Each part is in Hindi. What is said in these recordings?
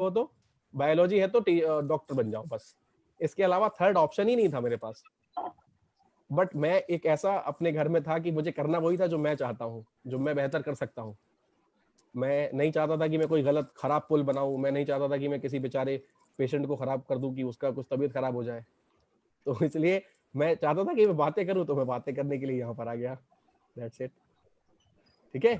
हो तो, बायोलॉजी है तो डॉक्टर बन जाओ बस, इसके अलावा थर्ड ऑप्शन ही नहीं था मेरे पास। बट मैं एक ऐसा अपने घर में था कि मुझे करना वही था जो मैं चाहता हूँ, जो मैं बेहतर कर सकता हूँ। मैं नहीं चाहता था कि मैं कोई गलत खराब पुल बनाऊं, मैं नहीं चाहता था कि मैं किसी बेचारे पेशेंट को खराब कर दूं कि उसका कुछ तबीयत खराब हो जाए। तो इसलिए मैं चाहता था कि मैं बातें करूं, तो मैं बातें करने के लिए यहाँ पर आ गया। That's it. ठीक है,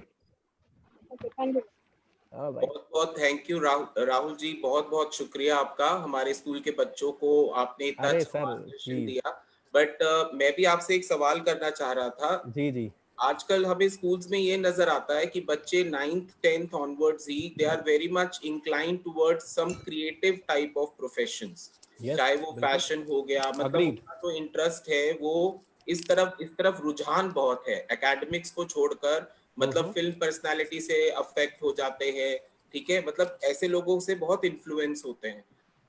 हाँ भाई। बहुत बहुत थैंक यू राहुल जी, बहुत बहुत शुक्रिया आपका, हमारे स्कूल के बच्चों को आपने इतना अरे अच्छा सर मार्गदर्शन प्लीज। दिया। बट मैं भी आपसे एक सवाल करना चाह रहा था। जी जी। आजकल हमें स्कूल्स में ये नजर आता है कि बच्चे 9th 10th ऑनवर्ड्स ही they are very much inclined towards some creative type of professions, yes चाहे वो बिल्कुल। फैशन हो गया, मतलब अग्रीड। उनका जो इंटरेस्ट है वो इस तरफ रुझान बहुत है, एकेडमिक्स को छोड़कर, मतलब फिल्म पर्सनालिटी से अफेक्ट हो जाते हैं, ठीक है, मतलब ऐसे लोगों से बहुत इन्फ्लुएंस होते हैं।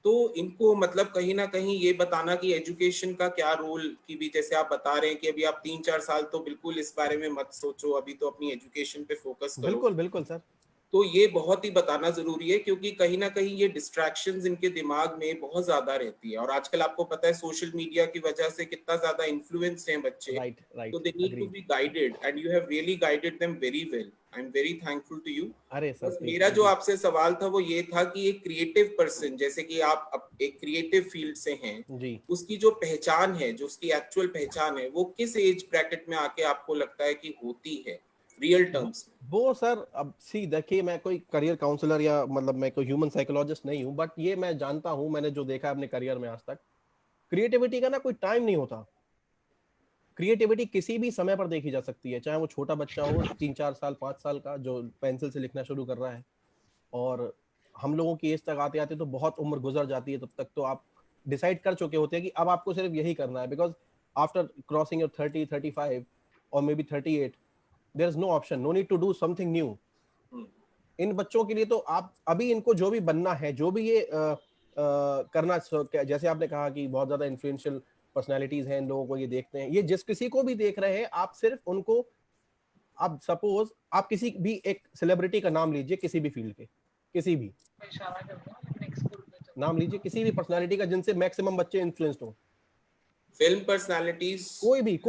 तो इनको मतलब कहीं ना कहीं ये बताना कि एजुकेशन का क्या रोल, की भी जैसे आप बता रहे हैं कि अभी आप 3-4 साल तो बिल्कुल इस बारे में मत सोचो, अभी तो अपनी एजुकेशन पे फोकस करो, बिल्कुल बिल्कुल सर। तो ये बहुत ही बताना जरूरी है, क्योंकि कहीं ना कहीं ये डिस्ट्रैक्शंस इनके दिमाग में बहुत ज्यादा रहती है, और आजकल आपको पता है सोशल मीडिया की वजह से कितना ज्यादा इन्फ्लुएंस हैं बच्चे, राइट तो right they need to agreed. Be guided and you have really guided them very well. I am very thankful to you. अरे सर बस प्लीज, मेरा थैंक जो यू। आपसे सवाल था वो ये था कि एक क्रिएटिव पर्सन, जैसे कि आप एक क्रिएटिव फील्ड से हैं, जी। उसकी जो पहचान है, जो उसकी एक्चुअल पहचान है, वो किस एज ब्रैकेट में आके आपको लगता है कि होती है रियल टर्म्स में? वो सर अब सी देखिए, मैं कोई करियर काउंसलर या मतलब मैं कोई ह्यूमन साइकोलॉजिस्ट नहीं हूँ, बट ये मैं जानता हूँ, मैंने जो देखा है अपने करियर में आज तक, क्रिएटिविटी का ना कोई टाइम नहीं होता। क्रिएटिविटी किसी भी समय पर देखी जा सकती है, चाहे वो छोटा बच्चा हो 3-4 साल 5 साल का जो पेंसिल से लिखना शुरू कर रहा है, और हम लोगों की एज तक आते आते तो बहुत उम्र गुजर जाती है, तब तक तो आप डिसाइड कर चुके होते हैं कि अब आपको सिर्फ यही करना है, बिकॉज आफ्टर क्रॉसिंग योर 30-35 और maybe 38, there is no option, no need to do something new. इन बच्चों के लिए तो आप अभी इनको जो भी बनना है, जो भी ये करना, जैसे आपने कहा कि बहुत ज्यादा इन्फ्लुएंशियल पर्सनालिटीज हैं, इन लोगों को ये देखते हैं, ये जिस किसी को भी देख रहे हैं, आप सिर्फ उनको, आप सपोज आप किसी भी एक सेलिब्रिटी का नाम लीजिए, किसी भी फील्ड के, किसी भी नाम लीजिए, किसी भी पर्सनालिटी का जिनसे मैक्सिमम बच्चे इन्फ्लुएंस्ड हो, फिल्म पर्सनालिटीज, कोई भी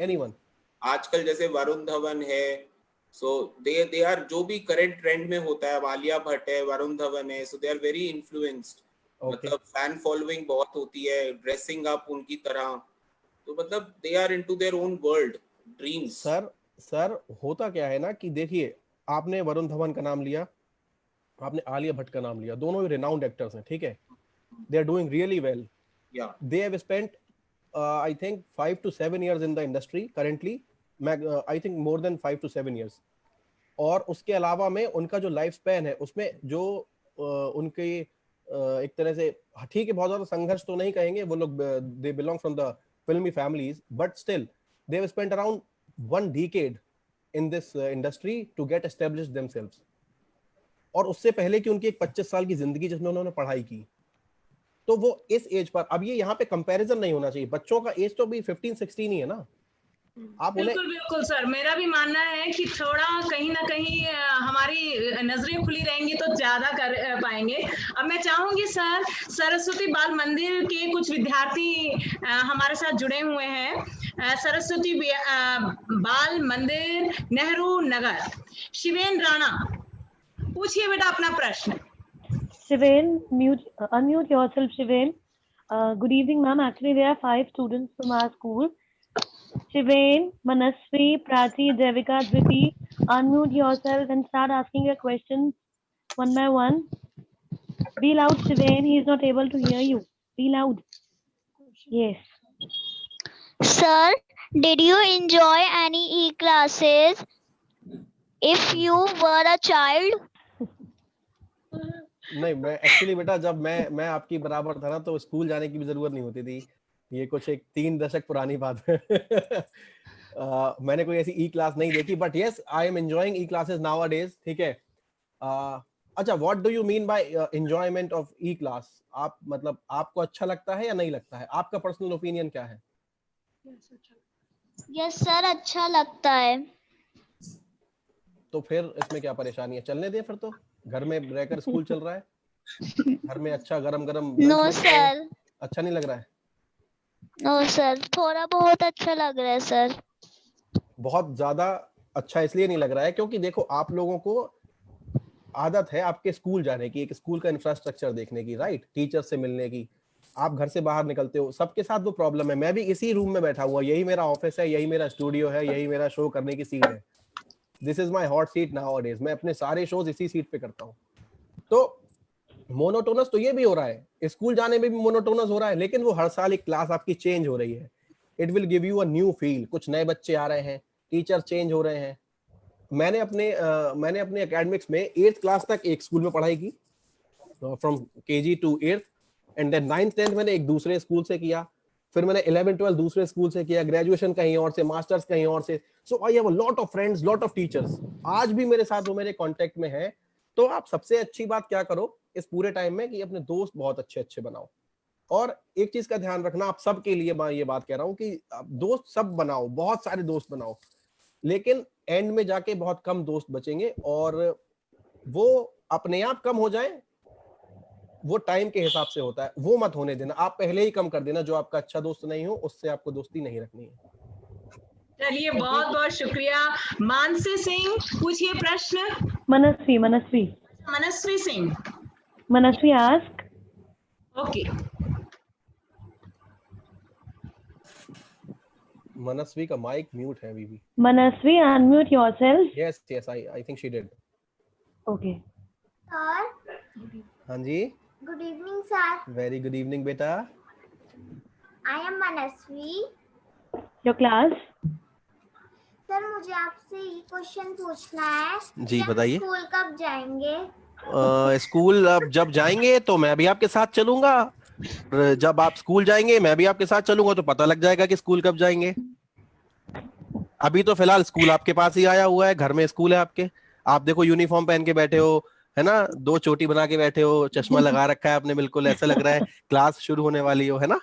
एनीवन। आजकल जैसे वरुण धवन है, सो दे आर, जो भी करंट ट्रेंड में होता है, आलिया भट्ट है, वरुण धवन है, so they are very influenced, okay. मतलब फैन फॉलोइंग बहुत होती है, ड्रेसिंग अप उनकी तरह, तो मतलब they are into their own world, dreams. Sir sir होता क्या है ना कि देखिए, आपने वरुण धवन का नाम लिया, आपने आलिया भट्ट का नाम लिया, दोनों ही रिनाउंड एक्टर्स हैं, ठीक है, they are doing really well. या They have spent I think 5 to 7 years in the industry currently. I think more than 5 to 7 years. और उसके अलावा में उनका जो लाइफ स्पैन है उसमें जो उनके एक तरह से, ठीक है, बहुत ज्यादा संघर्ष तो नहीं कहेंगे, वो लोग दे बिलोंग फ्रॉम द फिल्मी families, but still they have spent around 1 decade in this industry to get established themselves. और उससे पहले की उनकी एक 25 साल की जिंदगी जिसमें उन्होंने पढ़ाई की, तो वो इस एज पर, अब ये यहाँ पे कंपैरिजन नहीं होना चाहिए, बच्चों का एज तो भी 15-16 ही है ना, आप उन्हें। बिल्कुल बिल्कुल सर, मेरा भी मानना है कि थोड़ा कहीं ना कहीं हमारी नजरें खुली रहेंगी तो ज्यादा कर पाएंगे। अब मैं चाहूंगी सर, सरस्वती बाल मंदिर के कुछ विद्यार्थी हमारे साथ जुड़े हुए हैं। सरस्वती बाल मंदिर, नेहरू नगर, शिवेन राणा, पूछिए बेटा अपना प्रश्न। Shivain, unmute yourself, Shivain. Good evening, ma'am. Actually, there are 5 students from our school. Shivain, Manasvi, Prachi, Devika, Dviti, unmute yourself and start asking your questions one by one. Be loud, Shivain. He is not able to hear you. Be loud. Yes. Sir, did you enjoy any e-classes if you were a child? नहीं, मैं एक्चुअली बेटा, जब मैं आपकी बराबर था ना, तो स्कूल जाने की भी जरूरत नहीं होती थी, ये कुछ एक 3 दशक पुरानी बात है। मैंने कोई ऐसी ई क्लास नहीं देखी, but yes I am enjoying E classes now days, ठीक है। अच्छा, what do you mean by enjoyment of E class? आप मतलब आपको अच्छा लगता है या नहीं लगता है? आपका पर्सनल ओपिनियन क्या है? यस सर, अच्छा लगता है। तो फिर इसमें क्या परेशानी है? चलने दें फिर, तो घर में रहकर स्कूल चल रहा है। घर में अच्छा गरम गरम नो सर, अच्छा नहीं लग रहा है? नो सर, थोड़ा बहुत अच्छा लग रहा है सर। बहुत ज्यादा अच्छा इसलिए नहीं लग रहा है क्योंकि देखो आप लोगों को आदत है आपके स्कूल जाने की, एक स्कूल का इंफ्रास्ट्रक्चर देखने की, राइट, टीचर से मिलने की, आप घर से बाहर निकलते हो, सबके साथ वो प्रॉब्लम है। मैं भी इसी रूम में बैठा हुआ, यही मेरा ऑफिस है, यही मेरा स्टूडियो है, यही मेरा शो करने की सीट है। This is my hot seat nowadays. मैं अपने सारे शोज इसी सीट पे करता हूँ। तो मोनोटोनस तो ये भी हो रहा है, स्कूल जाने में भी मोनोटोनस हो रहा है, लेकिन वो हर साल एक क्लास आपकी चेंज हो रही है। It will give you a new feel. कुछ नए बच्चे आ रहे हैं, टीचर चेंज हो रहे हैं। मैंने अपने एकेडमिक्स में 8th क्लास तक एक स्कूल में पढ़ाई की, from KG to 8th, and then 9th 10th मैंने एक दूसरे स्कूल से किया, फिर मैंने 11 12 दूसरे स्कूल से किया, ग्रेजुएशन कहीं और से, मास्टर्स कहीं और से। So I have a lot of friends, lot of teachers, आज भी मेरे साथ वो मेरे कांटेक्ट में है। तो आप सबसे अच्छी बात क्या करो इस पूरे टाइम में कि अपने दोस्त बहुत अच्छे अच्छे बनाओ। और एक चीज का ध्यान रखना, आप सबके लिए मैं ये बात कह रहा हूँ कि आप दोस्त सब बनाओ, बहुत सारे दोस्त बनाओ, लेकिन एंड में जाके बहुत कम दोस्त बचेंगे, और वो अपने आप कम हो जाए, वो टाइम के हिसाब से होता है, वो मत होने देना। आप पहले ही कम कर देना, जो आपका अच्छा दोस्त नहीं हो उससे आपको दोस्ती नहीं रखनी है। चलिए, बहुत बहुत शुक्रिया। मानसी सिंह, पूछिए प्रश्न। Manasvi, Manasvi Singh, ask. Okay. Manasvi का माइक म्यूट है अभी भी। Manasvi, unmute yourself. Yes I think she did. Okay. Sir, हाँ जी, good evening sir. Very good evening बेटा। I am Manasvi. Your class? Sir, मुझे आपसे ये क्वेश्चन पूछना है जी, कि हम बताइए। स्कूल कब जाएंगे? स्कूल अब जब जाएंगे तो मैं भी आपके साथ चलूंगा, और जब आप स्कूल जाएंगे मैं भी आपके साथ चलूंगा, तो पता लग जाएगा कि स्कूल कब जाएंगे। अभी तो फिलहाल स्कूल आपके पास ही आया हुआ है, घर में स्कूल है आपके। आप देखो यूनिफॉर्म पहन के बैठे हो, है ना, 2 चोटी बना के बैठे हो, चश्मा लगा रखा है आपने, बिल्कुल ऐसा लग रहा है क्लास शुरू होने वाली हो, है ना।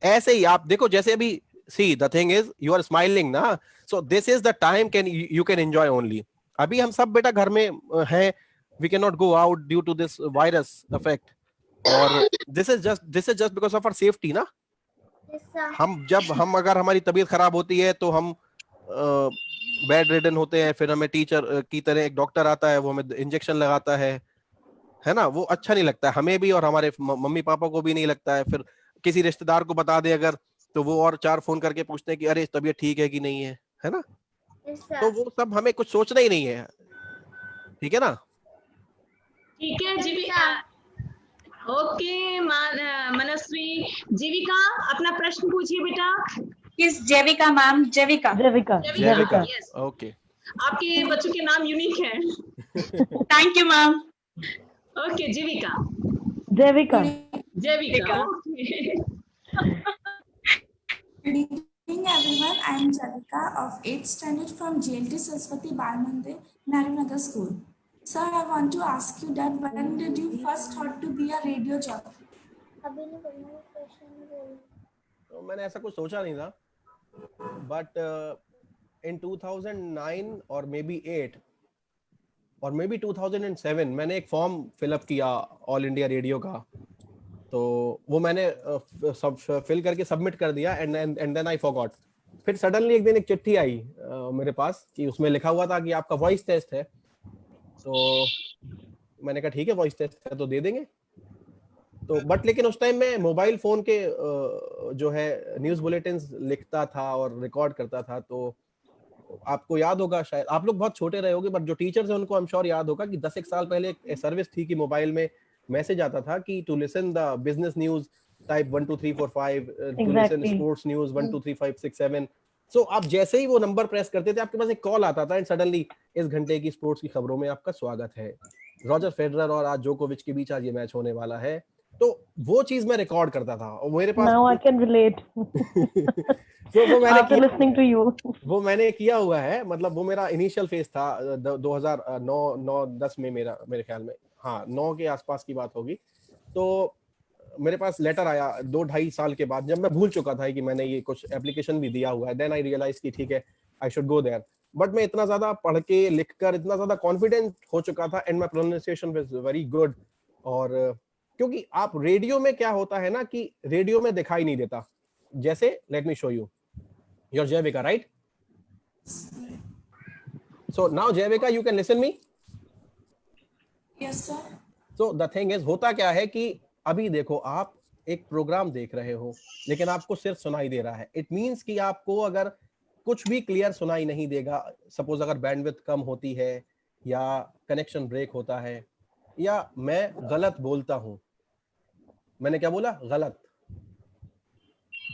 ऐसे ही आप देखो, जैसे अभी see the thing is you are smiling ना, so this is the time can you can enjoy only. अभी हम सब बेटा घर में हैं, we can not go out due to this virus effect, और this is just because of our safety ना। Yes, sir. हम अगर हमारी तबीयत खराब होती है तो हम बेड रिडन होते हैं, फिर हमें टीचर की तरह एक डॉक्टर आता है, वो हमें इंजेक्शन लगाता है ना, वो अच्छा नहीं लगता है हमें भी, और हमारे मम्मी पापा को भी नहीं लगता है। फिर किसी रिश्तेदार को बता दे अगर, तो वो और 4 फोन करके पूछते हैं कि अरे तबीयत ठीक है कि नहीं है ना। Yes, sir. तो वो सब हमें कुछ सोचना ही नहीं है, ठीक है ना। ठीक है जीविका, ओके। मनस्वी, जीविका अपना प्रश्न पूछिए बेटा। किस Jaivika ma'am? Jaivika. Jaivika, yes. Okay. आपके बच्चों के नाम यूनिक हैं। Thank you ma'am. Okay Jivika. Devika. Jaivika, okay. Good evening, everyone. I am Javika of 8th standard from JLT Saraswati Bal Mandir, Narunagar School. Sir, I want to ask you that when did you first thought to be a radio jockey? अभी नहीं बोलना, क्वेश्चन नहीं बोलना। तो मैंने ऐसा कुछ सोचा नहीं था, बट इन 2009 और मे बी 8 और मे बी 2007 मैंने एक फॉर्म फिलअप किया ऑल इंडिया रेडियो का, तो वो मैंने सब फिल करके सबमिट कर दिया, एंड देन आई फॉरगॉट। फिर सडनली एक दिन एक चिट्ठी आई मेरे पास कि उसमें लिखा हुआ था कि आपका वॉइस टेस्ट है। तो मैंने कहा ठीक है, वॉइस टेस्ट है तो दे देंगे। तो बट लेकिन उस टाइम में मोबाइल फोन के जो है न्यूज़ बुलेटिन्स लिखता था और रिकॉर्ड करता था। तो आपको याद होगा, शायद आप लोग बहुत छोटे रहे होगे, बट जो टीचर्स हैं उनको आई एम श्योर याद होगा कि 10 एक साल पहले एक सर्विस थी कि मोबाइल में मैसेज आता था कि to listen the business news type 1 2 3 4 5, to listen sports news 1 2 3 5 6 7। So आप जैसे ही वो नंबर प्रेस करते थे आपके पास एक कॉल आता था, एंड सडनली इस घंटे की स्पोर्ट्स की खबरों में आपका स्वागत है, रॉजर फेडरर और आज जोकोविच के बीच आज ये मैच होने वाला है। तो वो चीज मैं रिकॉर्ड करता था और मेरे पास Now I can relate. तो वो मैंने After listening to you. वो मैंने किया हुआ है, मतलब वो मेरा इनिशियल फेज था 2009-10 में, मेरे ख्याल में, हाँ 9 के आसपास की बात होगी। तो मेरे पास लेटर आया 2-2.5 साल के बाद, जब मैं भूल चुका था कि मैंने ये कुछ एप्लीकेशन भी दिया हुआ है। देन आई रियलाइज कि ठीक है, I should go there. But मैं इतना ज्यादा पढ़ के लिख कर इतना ज्यादा कॉन्फिडेंट हो चुका था and my pronunciation was very good. और क्योंकि आप रेडियो में क्या होता है ना कि रेडियो में दिखाई नहीं देता, जैसे let me show you your Jayvika, right? So now Jayvika you can listen me. Yes, sir. सो द थिंग इज, होता क्या है कि अभी देखो आप एक प्रोग्राम देख रहे हो लेकिन आपको सिर्फ सुनाई दे रहा है। इट मींस कि आपको अगर कुछ भी क्लियर सुनाई नहीं देगा, सपोज अगर बैंडविड्थ कम होती है या कनेक्शन ब्रेक होता है या मैं गलत बोलता हूं, मैंने क्या बोला, गलत,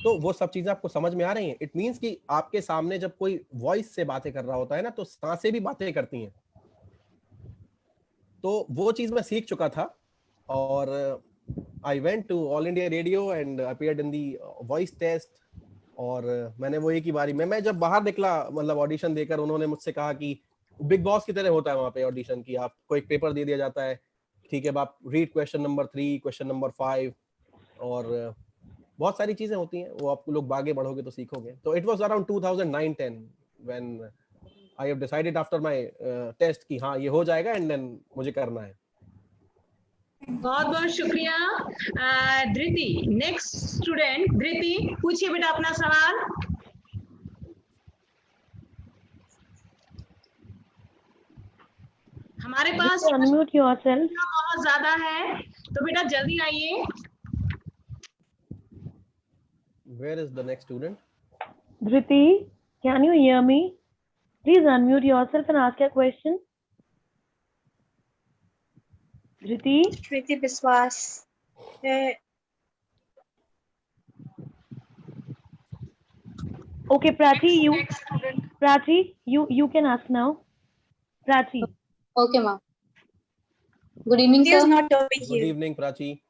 तो वो सब चीजें आपको समझ में आ रही हैं। इट मींस कि आपके सामने जब कोई वॉइस से बातें कर रहा होता है ना, तो सांसें भी बातें करती हैं। तो वो चीज मैं सीख चुका था और I went to All India Radio and appeared in the voice test. और मैंने वो एक ही बारी में, मैं जब बाहर निकला मतलब ऑडिशन देकर, उन्होंने मुझसे कहा कि बिग बॉस की तरह होता है वहाँ पे ऑडिशन की, आपको एक पेपर दे दिया जाता है, ठीक है, अब आप read question number 3, question number 5 और बहुत सारी चीजें होती हैं, वो आप लोग आगे बढ़ोगे तो सीखोगे। तो it was around 2009-10 when I have decided after my test कि हाँ ये हो जाएगा एंड देन मुझे करना है। बहुत बहुत शुक्रिया धृति। नेक्स्ट स्टूडेंट धृति, पूछिए बेटा अपना सवाल। हमारे पास Unmute yourself. बहुत ज्यादा है तो बेटा जल्दी आइए। Where is the next student? Dhriti, can you hear me? Please unmute yourself and ask your question. Dhriti, Kriti Biswas. okay, Prachi, Next student. you can ask now. Prachi, Okay, ma'am. Good evening, He is sir. not over Good here. evening, Prachi.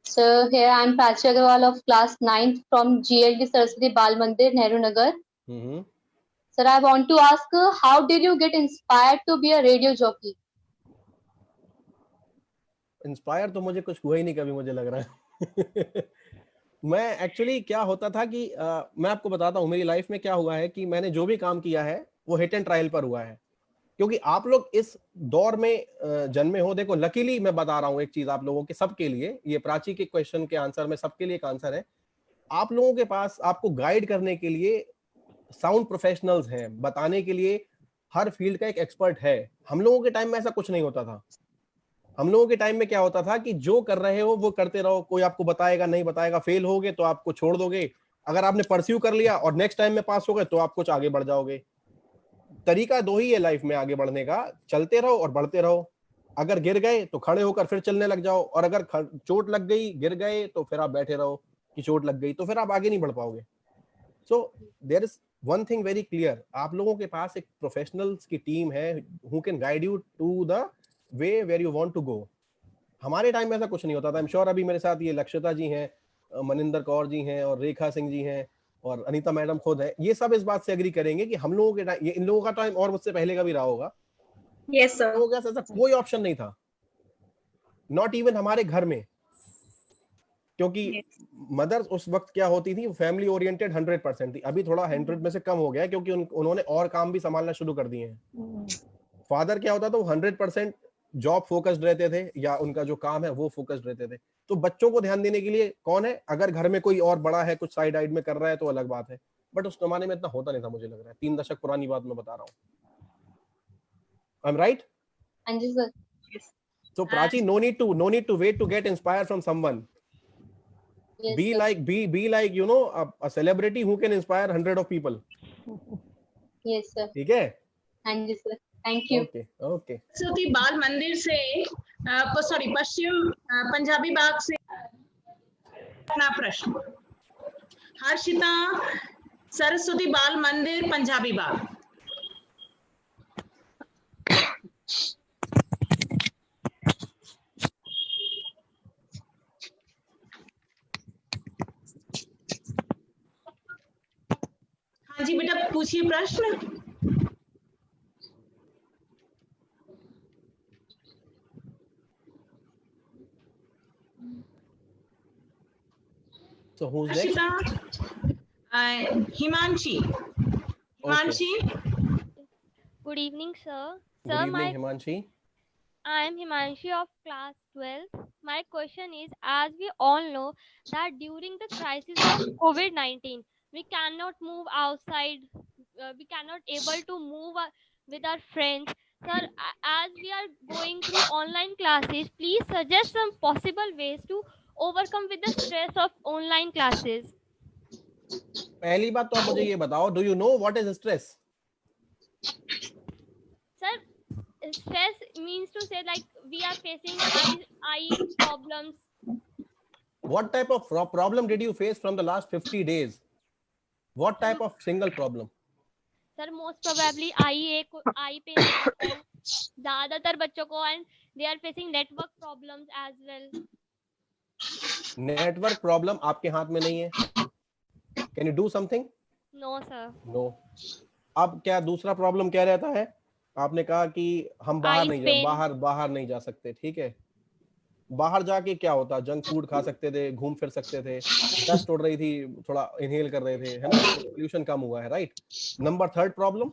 Sir, here I am Prachi Agarwal of class 9th from GLD Saraswati Bal Mandir, Nehru Nagar. Mm-hmm. Sir, I want to ask, how did you get inspired to be a radio jockey? Inspire तो मुझे कुछ हुआ ही नहीं कभी, मुझे लग रहा है। मैं एक्चुअली क्या होता था कि मैं आपको बताता हूँ मेरी लाइफ में क्या हुआ है कि मैंने जो भी काम किया है वो हिट एंड ट्रायल पर हुआ है। क्योंकि आप लोग इस दौर में जन्मे हो, देखो लकीली मैं बता रहा हूँ एक चीज आप लोगों के सबके लिए, ये प्राची के क्वेश्चन के आंसर में सबके लिए एक आंसर है। आप लोगों के पास आपको गाइड करने के लिए साउंड प्रोफेशनल्स हैं, बताने के लिए हर फील्ड का एक एक्सपर्ट है। हम लोगों के टाइम में ऐसा कुछ नहीं होता था। हम लोगों के टाइम में क्या होता था कि जो कर रहे हो वो करते रहो, कोई आपको बताएगा नहीं बताएगा, फेल होगे तो आपको छोड़ दोगे, अगर आपने परस्यू कर लिया और नेक्स्ट टाइम में पास हो गए तो आप कुछ आगे बढ़ जाओगे। तरीका दो ही है लाइफ में आगे बढ़ने का, चलते रहो और बढ़ते रहो। अगर गिर गए तो खड़े होकर फिर चलने लग जाओ, और अगर चोट लग गई, गिर गए तो फिर आप बैठे रहो कि चोट लग गई, तो फिर आप आगे नहीं बढ़ पाओगे। So there is one thing very clear, आप लोगों के पास एक प्रोफेशनल्स की टीम है who can guide you to the way where you want to go. हमारे टाइम में ऐसा कुछ नहीं होता था। आई एम श्योर अभी मेरे साथ ये लक्षिता जी हैं, मनिंदर कौर जी हैं और रेखा सिंह जी हैं और अनीता मैडम खुद है, ये सब इस बात से एग्री करेंगे कि हम लोगों के टाइम, ये इन लोगों का टाइम और मुझसे पहले का भी रहा होगा, Yes, sir. लोगों के पास ऐसा कोई ऑप्शन नहीं था, नॉट इवन हमारे घर में। क्योंकि मदर्स उस वक्त क्या होती थी, फैमिली ओरिएंटेड 100% थी। अभी थोड़ा 100 में से कम हो गया क्योंकि उन्होंने और काम भी संभालना शुरू कर दिए हैं। फादर क्या होता था, वो 100% जॉब फोकस्ड रहते थे या उनका जो काम है वो फोकस्ड रहते थे। तो बच्चों को ध्यान देने के लिए कौन है? अगर घर में कोई और बड़ा है, कुछ साइड में कर रहा है तो अलग बात है, बट उस जमाने में इतना होता नहीं था। मुझे लग रहा है 3 दशक पुरानी बात मैं बता रहा हूँ। I am right? हाँ जी sir. So Prachi, no need to wait to get inspired from someone. Yes, Be sir. like you know a celebrity who can inspire 100 of people. Yes, sir. ठीक है? हाँ जी sir. Thank you. Okay. Saraswati Bal Mandir से सॉरी पश्चिम पंजाबी बाग से अपना प्रश्न। हर्षिता, सरस्वती बाल मंदिर पंजाबी बाग। हाँ जी बेटा, पूछिए प्रश्न। So who's next? Himanshi. Good evening, sir. Good Sir, evening, Himanshi. I am Himanshi of class 12th. My question is, as we all know that during the crisis of COVID-19, we cannot move outside. We cannot able to move with our friends. Sir, as we are going through online classes, please suggest some possible ways to overcome with the stress of online classes. पहली बात तो आप मुझे ये बताओ, do you know what is stress? Sir, stress means to say like we are facing eye problems. What type of problem did you face from the last 50 days? What type of single problem? Sir most probably eye pain होता है ज्यादातर बच्चों को, and they are facing network problems as well. Network problem आपके हाथ में नहीं है. Can you do something? No sir. No. अब क्या दूसरा प्रॉब्लम क्या रहता है? आपने कहा कि हम बाहर नहीं जा सकते. ठीक है, बाहर जाके क्या होता? जंक फूड खा सकते थे, घूम फिर सकते थे, डस्ट उड़ रही थी, थोड़ा इनहेल कर रहे थे, है ना? पोल्यूशन कम हुआ है, right? Number 3 problem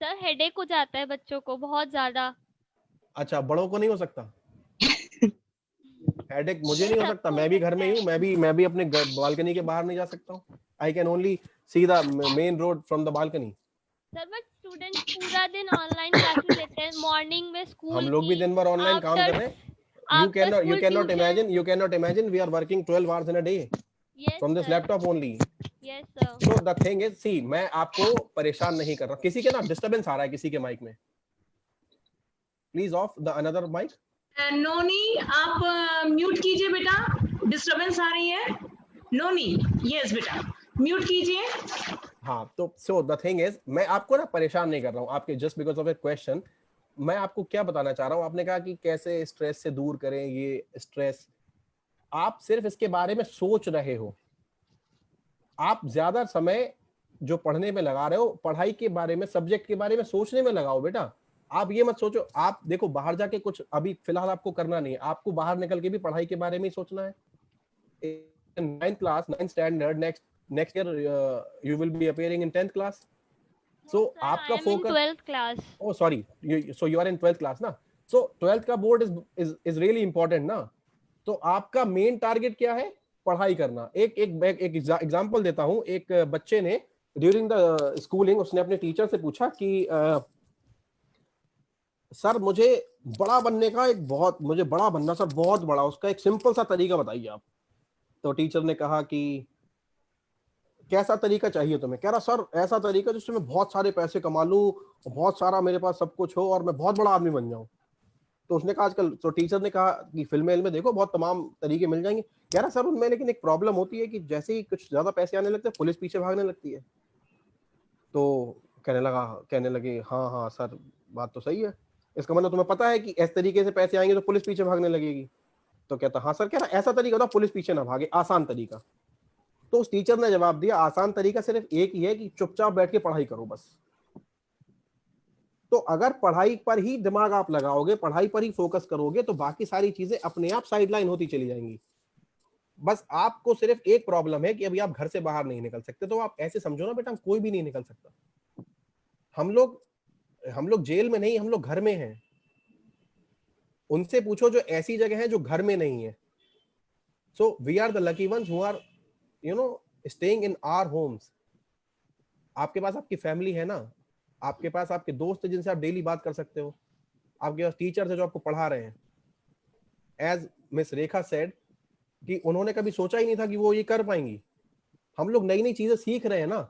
sir headache हो जाता है बच्चों को बहुत ज्यादा. अच्छा, बड़ों को नहीं हो सकता हेडेक? मुझे नहीं हो सकता, मैं भी घर में ही हूँ, मैं भी अपने बालकनी के बाहर नहीं जा सकता हूँ. I can only see the main road from the balcony. Sir but students पूरा दिन ऑनलाइन क्लासेस लेते हैं, मॉर्निंग में स्कूल. हम लोग भी दिन भर ऑनलाइन काम कर रहे हैं. You cannot imagine we are working 12 hours in a day from this laptop only. Yes sir. So the thing is, see, मैं आपको परेशान नहीं कर रहा. किसी के ना डिस्टरबेंस आ रहा है किसी के माइक में. Please off the another mic. नोनी आप म्यूट कीजिए बेटा, डिस्टरबेंस आ रही है. नोनी, यस बेटा म्यूट कीजिए. हाँ, तो so the thing is, मैं आपको ना परेशान नहीं कर रहा हूँ आपके just because of a question. मैं आपको क्या बताना चाह रहा हूँ, आपने कहा कि कैसे स्ट्रेस से दूर करें ये स्ट्रेस. आप सिर्फ इसके बारे में सोच रहे हो. आप ज्यादा समय जो पढ़ने में लगा रहे हो, पढ़ाई के बारे में, सब्जेक्ट के बारे में सोचने में लगाओ बेटा. आप ये मत सोचो. आप देखो, बाहर जाके कुछ अभी फिलहाल आपको करना नहीं है. आपको बाहर निकल के भी पढ़ाई के बारे में ही सोचना है. 9th class, 9th standard, next year you will be appearing in 10th class. So आपका focus 12th class. Oh sorry, so you are in 12th class ना. So 12th का बोर्ड is really important ना. तो आपका मेन टारगेट क्या है? पढ़ाई करना. एक एग्जांपल देता हूँ. एक बच्चे ने ड्यूरिंग द स्कूलिंग उसने अपने टीचर से पूछा कि सर मुझे बड़ा बनने का मुझे बड़ा बनना सर, बहुत बड़ा. उसका एक सिंपल सा तरीका बताइए आप. तो टीचर ने कहा कि कैसा तरीका चाहिए तुम्हें? कह रहा सर ऐसा तरीका जिससे मैं बहुत सारे पैसे कमा लूं, बहुत सारा मेरे पास सब कुछ हो और मैं बहुत बड़ा आदमी बन जाऊं. तो उसने कहा आजकल, तो टीचर ने कहा कि फिल्में में देखो बहुत तमाम तरीके मिल जाएंगे. कह रहा सर उनमें लेकिन एक प्रॉब्लम होती है कि जैसे ही कुछ ज्यादा पैसे आने लगते हैं पुलिस पीछे भागने लगती है. तो कहने लगे हाँ सर बात तो सही है. इसका मतलब तुम्हें पता है कि इस तरीके से पैसे आएंगे तो पुलिस पीछे भागने लगेगी. तो कहता हाँ सर. कह रहा ऐसा तरीका होता पुलिस पीछे ना भागे, आसान तरीका. तो उस टीचर ने जवाब दिया आसान तरीका सिर्फ एक ही है कि चुपचाप बैठ के पढ़ाई करो बस. तो अगर पढ़ाई पर ही दिमाग आप लगाओगे, पढ़ाई पर ही फोकस करोगे, तो बाकी सारी चीजें अपने आप साइडलाइन होती चली जाएंगी. बस आपको सिर्फ एक प्रॉब्लम है कि अभी आप घर से बाहर नहीं निकल सकते. तो आप ऐसे समझो ना बेटा, कोई भी नहीं निकल सकता. हम लोग जेल में नहीं, हम लोग घर में हैं. उनसे पूछो जो ऐसी जगह है जो घर में नहीं है. So we are the lucky ones who are staying in our homes. आपके पास आपकी फैमिली है ना, आपके पास आपके दोस्त जिनसे आप डेली बात कर सकते हो, आपके पास टीचर है जो आपको पढ़ा रहे हैं. एज मिस रेखा सेड कि उन्होंने कभी सोचा ही नहीं था कि वो ये कर पाएंगी. हम लोग नई नई चीजें सीख रहे हैं ना.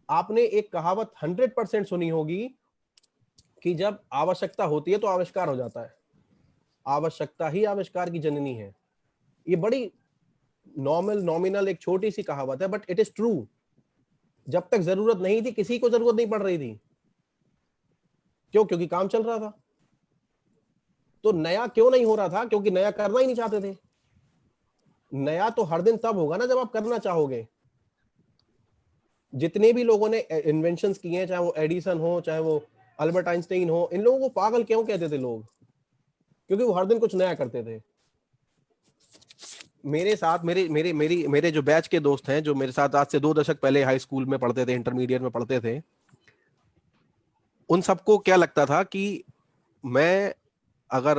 आपने एक कहावत 100% सुनी होगी कि जब आवश्यकता होती है तो आविष्कार हो जाता है. आवश्यकता ही आविष्कार की जननी है. ये बड़ी नॉमिनल एक छोटी सी कहावत है, बट इट इज ट्रू. जब तक जरूरत नहीं थी किसी को जरूरत नहीं पड़ रही थी. क्यों? क्योंकि काम चल रहा था. तो नया क्यों नहीं हो रहा था? क्योंकि नया करना ही नहीं चाहते थे. नया तो हर दिन तब होगा ना जब आप करना चाहोगे. जितने भी लोगों ने इन्वेंशंस किए हैं, चाहे वो एडिसन हो, चाहे वो अल्बर्ट आइंस्टाइन हो, इन लोगों को पागल क्यों कहते थे लोग? क्योंकि वो हर दिन कुछ नया करते थे. मेरे साथ मेरे जो बैच के दोस्त हैं, जो मेरे साथ आज से 2 दशक पहले हाई स्कूल में पढ़ते थे, इंटरमीडिएट में पढ़ते थे, उन सबको क्या लगता था कि मैं अगर